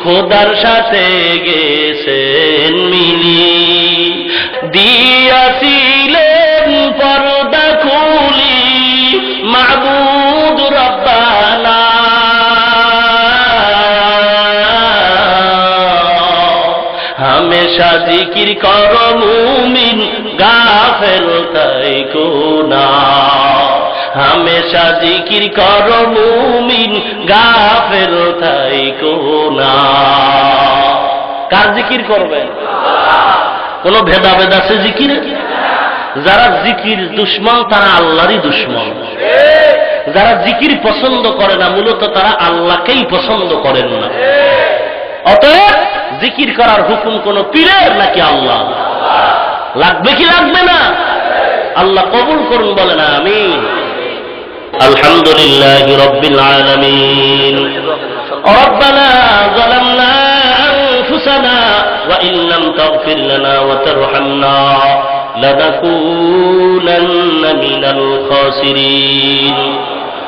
খোদার সাথে গেছেন মিলি দিয়াছিলেন পর্দা খুলি মাবুদ রব্বানা হামেশা জিকির করো মুমিন গাফেল থাইকো না হামেশা জিকির করো মুমিন গাফেল থাইকো না কার জিকির করবেন কোন ভেদাভেদ আছে জিকিরে যারা জিকির দুশ্মন তারা আল্লাহরই দুশ্মন যারা জিকির পছন্দ করে না মূলত তারা আল্লাহকেই পছন্দ করেন না অতএব জিকির করার হুকুম কোন পীরের নাকি আল্লাহ লাগবে কি লাগবে না আল্লাহ কবুল করুন বলেন আমিন আলহামদুলিল্লাহি রাব্বিল আলামিন রব্বানা যালামনা আনফুসানা ওয়া ইন লাম তাগফির লানা ওয়া তারহামনা লানাকুনান্না মিনাল খাসিরিন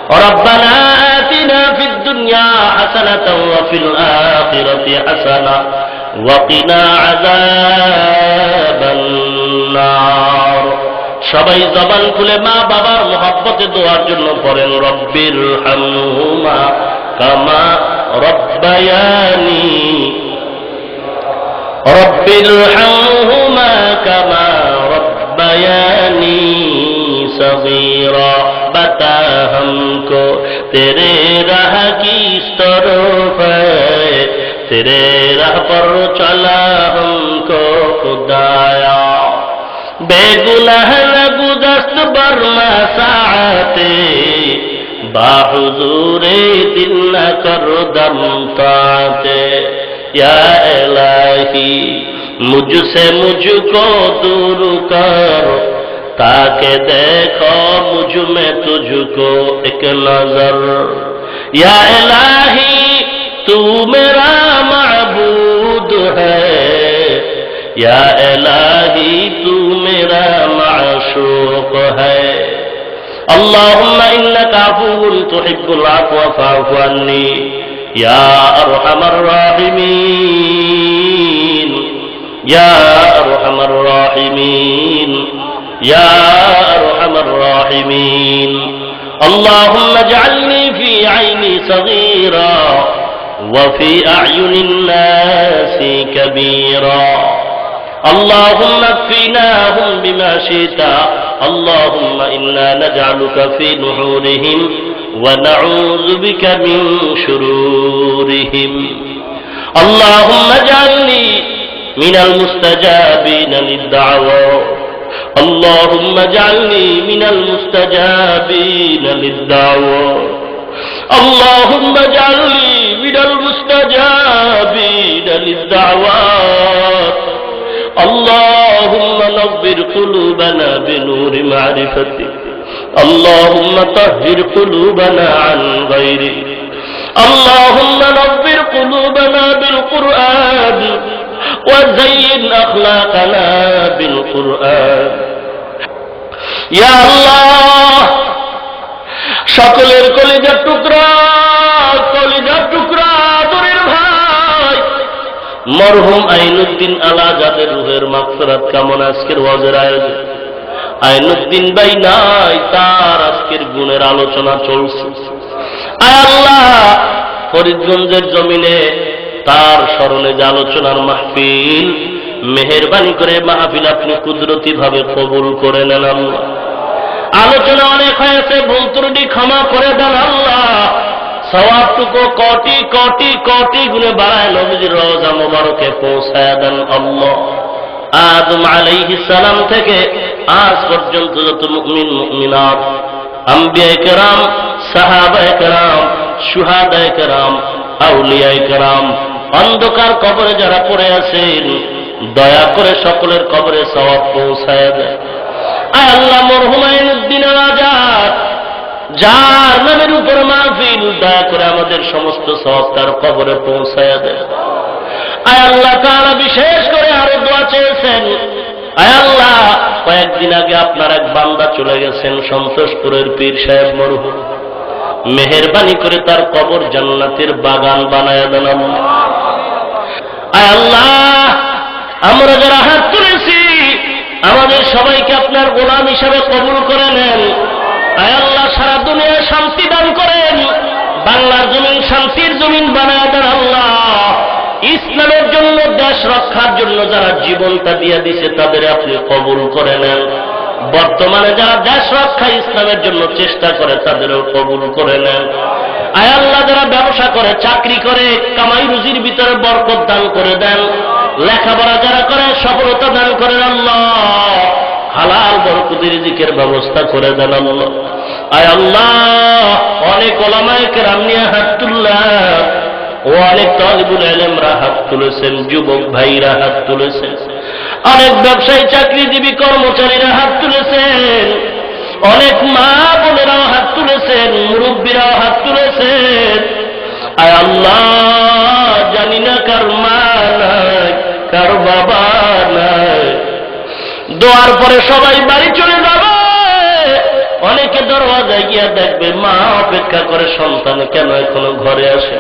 ربنا آتنا في الدنيا حسنة وفي الآخرة حسنة وقنا عذاب النار সবাই জবান খুলে মা বাবার মহব্বতে দোয়ার জন্য পড়েন রব্বির হামহুমা কামা রব্বায়ানি রব্বির হামহুমা কামা রব্বায়ানি সগীরা बता हमको तेरे राह की इस तरफ है तेरे राह पर चला हमको खुदाया बेगुनाह न गुज़श्त बरमा साते बाहुजूरे दिल न कर दम ताते या इलाही मुझसे मुझको दूर कर ताके देखो मुझ में तुझको एक नजर या इलाही तू मेरा माबूद है या इलाही तू मेरा माशूक है अल्लाहुम्मा इन्नका अफुव्वुन तुहिब्बुल अफ़्वा फ़अफ़ु अन्नी या अरहमर राहिमीन या अरहमर राहिमीन يا أرحم الراحمين اللهم اجعلني في عيني صغيرا وفي أعين الناس كبيرا اللهم اكفناهم بما شئت اللهم إنا نجعلك في نحورهم ونعوذ بك من شرورهم اللهم اجعلني من المستجابين للدعوات اللهم اجعلني من المستجابين للدعوات اللهم اجعلني من المستجابين للدعوات اللهم نور قلوبنا بنور معرفتك اللهم طهر قلوبنا عن غيرك اللهم نور قلوبنا بالقرآن وزين أخلاقنا بالقرآن يا الله সকলের কলিজার টুকরা দূরের ভাই মরহুম আইনুদ্দিন আলা যাদের রুহের মাগফিরাত কামনা আজকের ওয়াজের আয়োজন আইনুদ্দিন ভাই নাই তার আজকের গুণের আলোচনা চলছে আয় আল্লাহ ফরিদগঞ্জের জমিনে তার স্মরণে যে আলোচনার মাহফিল মেহেরবানি করে মাহফিল আপনি কুদরতি ভাবে কবুল করে নেন আল্লাহ আলোচনা অনেক হয়েছে ভুল ত্রুটি ক্ষমা করে দেন আল্লাহ সওয়াবটুকু কোটি কোটি কোটি গুণে বাড়ায় নবীজির রওজা মোবারকে পৌঁছায় দেন আল্লাহ আদম আলাইহিস সালাম থেকে আজ পর্যন্ত যত মুমিন মুমিনাত আম্বিয়ায়ে কেরাম সাহাবায়ে কেরাম শুহাদায়ে কেরাম আউলিয়ায়ে কেরাম অন্ধকার কবরে যারা পড়ে আছেন দয়া করে সকলের কবরে সওয়াব পৌঁছায় দেয় আয় আল্লাহ মরহুম আইনুদ্দিন আজাদ যার নামের উপর মাহফিল, দয়া করে আমাদের সমস্ত সওয়াব তার কবরে পৌঁছায়া দেন। আয় আল্লাহ তাআলা বিশেষ করে আরো দোয়া চেয়েছেন। আয় আল্লাহ কয়েকদিন আগে আপনার এক বান্দা চলে গেছেন সন্তোষপুরের পীর সাহেব মরহুম, মেহেরবানি করে তার কবর জান্নাতের বাগান বানায়া দেন। আয় আল্লাহ আমরা যারা হাত তুলেছি আমাদের সবাইকে আপনার গোলাম হিসাবে কবুল করে নেন। আয় আল্লাহ সারা দুনিয়ায় শান্তি দান করেন, বাংলার জমিন শান্তির জমিন বানায় দেন। আল্লাহ ইসলামের জন্য, দেশ রক্ষার জন্য যারা জীবনটা দিয়ে দিছে তাদের আপনি কবুল করে নেন। বর্তমানে যারা দেশ রক্ষা ইসলামের জন্য চেষ্টা করে তাদেরও কবুল করে নেন। আয় আল্লাহ যারা ব্যবসা করে, চাকরি করে, কামাই রুজির ভিতরে বরকত দান করে দেন। লেখাপড়া যারা করে সফলতা দান করেন আল্লাহ, হালাল বরকতি রিজিকের ব্যবস্থা করে দেন আল্লাহ। আয় আল্লাহ অনেক ওলামায়ে কেরাম নিয়ে হাত তুললাম, ও অনেক তালিবুল ইলমরা হাত তুলেছেন, যুবক ভাইরা হাত তুলেছেন, অনেক ব্যবসায়ী চাকরিজীবী কর্মচারীরা হাত তুলেছেন, অনেক মা বোনেরাও হাত তুলেছেন, মুরব্বীরাও হাত তুলেছেন। আয় আল্লাহ জানি না কার মা নাই, কার বাবা নাই, দোয়ার পরে সবাই বাড়ি চলে যাবে। অনেকে দরওয়াজায় গিয়া দেখবে মা অপেক্ষা করে, সন্তান কেন এখনো ঘরে আসে।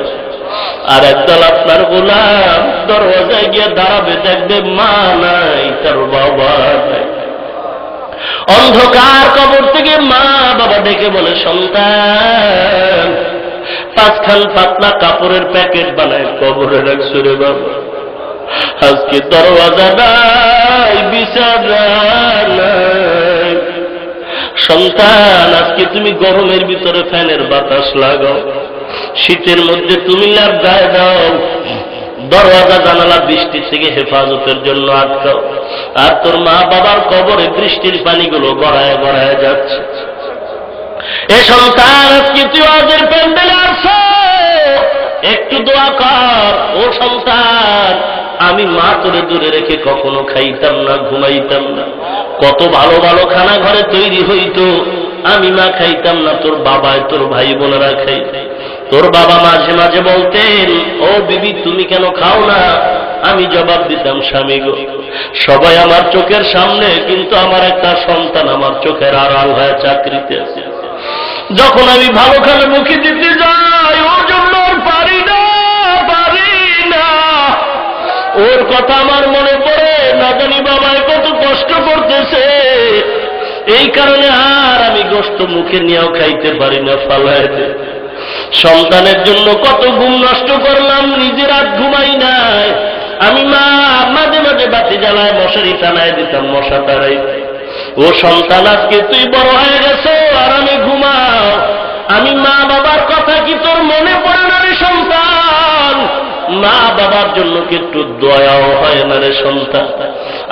আর একদল আপনার গোলাম দরওয়াজায় গিয়ে দাঁড়াবে, দেখবে মা নাই, তার বাবা নাই। অন্ধকার কবর থেকে মা বাবা ডেকে বলে, সন্তান 5 খান পাতলা কাপড়ের প্যাকেট বানায় কবরে রাখছো রে বাবা, আজকে দরওয়াজা নাই, বিছানা নাই। সন্তান আজকে তুমি গরমের ভিতরে ফ্যানের বাতাস লাগাও, শীতের মধ্যে তুমি ল্যাপ গায়ে দাও, দরওয়াজা জানালা বৃষ্টি থেকে হেফাজতের জন্য আটকাও। আর তোর মা বাবার কবরে বৃষ্টির পানিগুলো গড়ায় গড়ায় যাচ্ছে। এ সন্তান আজকে তুই আজের প্যান্ডেলে আসো, একটু দোয়া কর। ও সন্তান আমি মা তোরে দূরে রেখে কখনো খাইতাম না, ঘুমাইতাম না, কত ভালো ভালো খানা ঘরে তৈরি হইতো, আমি মা খাইতাম না, তোর বাবায় তোর ভাই বোনেরা খাইত। তোর বাবা মাঝে মাঝে বলতেন, ও বিবি তুমি কেন খাও না? আমি জবাব দিতাম, স্বামী গো সবাই আমার চোখের সামনে, কিন্তু আমার একটা সন্তান আমার চোখের আড়াল হয়ে চাকরিতে আছে। যখন আমি ভালো খানা মুখে দিতে যাই ওর জন্য পারি না, ওর কথা আমার মনে পড়ে, না জানি বাবায় কত কষ্ট করতেছে, এই কারণে আর আমি গোশত মুখে নিয়েও খাইতে পারি না, ফালায় দে। সন্তানের জন্য কত ঘুম নষ্ট করলাম, নিজের রাত ঘুমাই নাই। আমি মা মাঝে মাঝে বাতি জ্বালায় মশারি টানায় দিতাম, মশা তাড়াই। ও সন্তান আজকে তুই বড় হয়ে গেছো আর আমি ঘুমাও, আমি মা বাবার কথা কি তোর মনে পড়ে না রে সন্তান? মা বাবার জন্য কি একটু দয়াও হয় না রে সন্তান?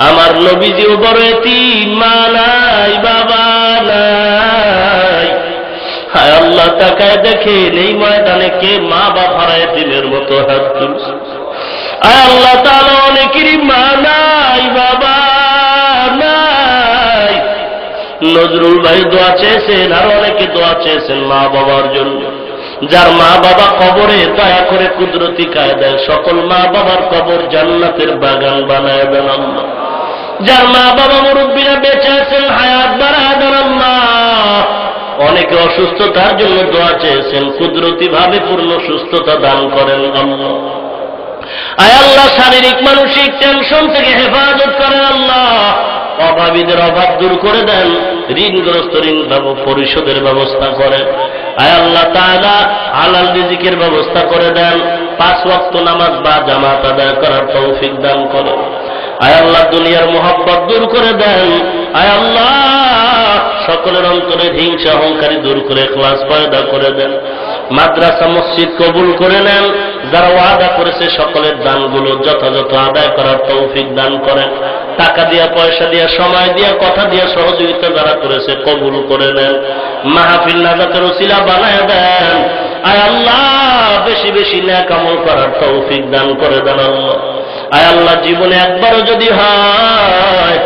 আমার নবীজিও বড় এতিম, মা নাই, বাবা নাই। হায় আল্লাহ তাকায় দেখেন এই ময়দানে কে মা বাবা হারায় দিনের মতো হাত তুলছে। আয় আল্লাহ তাআলা অনেকেরই মা নাই, বাবা নাই। নজরুল ভাই দোয়া চেয়েছেন, আর অনেকে দোয়া চেয়েছেন মা বাবার জন্য। যার মা বাবা কবরে দয়া করে কুদরতি কায়দায় সকল মা বাবার কবর জান্নাতের বাগান বানায় দেন আল্লাহ। যার মা বাবা মুরব্বীরা বেঁচে আছেন হায়াত বাড়ায় দেন আল্লাহ। অনেকে অসুস্থতার জন্য দোয়া চেয়েছেন, কুদরতি ভাবে পূর্ণ সুস্থতা দান করেন আল্লাহ। আয় আল্লাহ শারীরিক মানসিক টেনশন থেকে হেফাজত করেন আল্লাহ। অভাবীদের অভাব দূর করে দেন, ঋণগ্রস্ত ঋণ পরিশোধের ব্যবস্থা করেন। আয় আল্লাহ তাআলা হালাল রিজিকের ব্যবস্থা করে দেন, 5 ওয়াক্ত নামাজ বা জামাত আদায় করার তৌফিক দান করেন। আয় আল্লাহ দুনিয়ার মোহাব্বত দূর করে দেন। আয় আল্লাহ সকলের অন্তরে হিংসা অহংকারী দূর করে ইখলাস পয়দা করে দেন। মাদ্রাসা মসজিদ কবুল করে নেন। যারা ওয়াদা করেছে সকলের দানগুলো যথাযথ আদায় করার তৌফিক দান করেন। টাকা দিয়া, পয়সা দিয়া, সময় দিয়া, কথা দিয়া সহযোগিতা যারা করেছে কবুল করে নেন। মাহফিল নাজাতের ওসিলা বানায় দেন। আয় আল্লাহ বেশি বেশি নেক আমল করার তৌফিক দান করে দেন আল্লাহ। আয় আল্লাহ জীবনে একবারও যদি হয়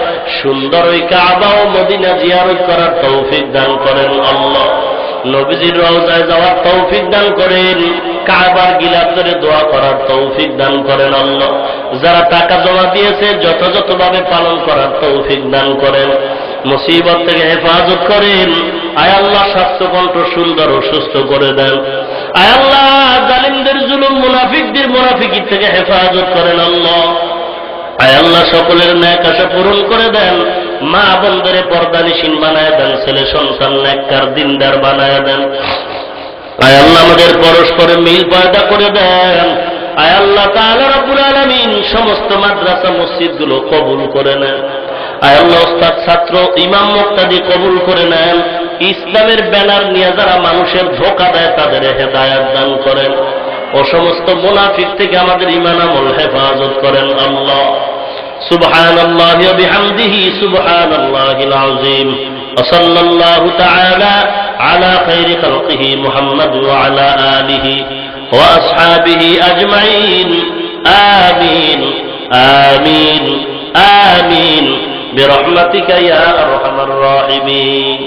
সুন্দর ওই কাবা ও মদিনা জিয়ারত করার তৌফিক দান করেন আল্লাহ। নবীজির রওজায় যাওয়ার তৌফিক দান করেন, কাবার গিলাফ ধরে দোয়া করার তৌফিক দান করেন আল্লাহ। যারা টাকা জমা দিয়েছে যথাযথভাবে পালন করার তৌফিক দান করেন, মুসিবত থেকে হেফাজত করেন। আয় আল্লাহ স্বাস্থ্যকণ্ঠ সুন্দর ও সুস্থ করে দেন। আয় আল্লাহ জালিমদের জুলুম, মুনাফিকদের মুনাফিকি থেকে হেফাজত করেন আল্লাহ। আয় আল্লাহ সকলের ন্যাক আশা পূরণ করে দেন। মা বোনদের পর্দানিশীন বানায় দেন, ছেলে সন্তান নেককার দিনদার বানায় দেন। আয় আল্লাহ আমাদের পরস্পরে মিল পয়দা করে দেন। আয় আল্লাহ তাআলা রব্বুল আলামিন সমস্ত মাদ্রাসা মসজিদগুলো কবুল করে নেন। আয় আল্লাহ ওস্তাদ ছাত্র ইমাম মুক্তাদি কবুল করে নেন। ইসলামের ব্যানার নিয়ে যারা মানুষের ধোঁকা দেয় তাদের হেদায়েত দান করেন। ও সমস্ত মুনাফিক থেকে আমাদের ঈমান আমল হেফাজত করেন আল্লাহ। সুবহানাল্লাহি ওয়া বিহামদিহি সুবহানাল্লাহিল আযীম। ওয়া সাল্লাল্লাহু তাআলা আলা খায়রি খালকিহি মুহাম্মাদ ওয়া আলা আলিহি ওয়া আসহাবিহি আজমাইন। আমিন আমিন আমিন বিরহমাতিকা ইয়া আরহামার রাহিমিন।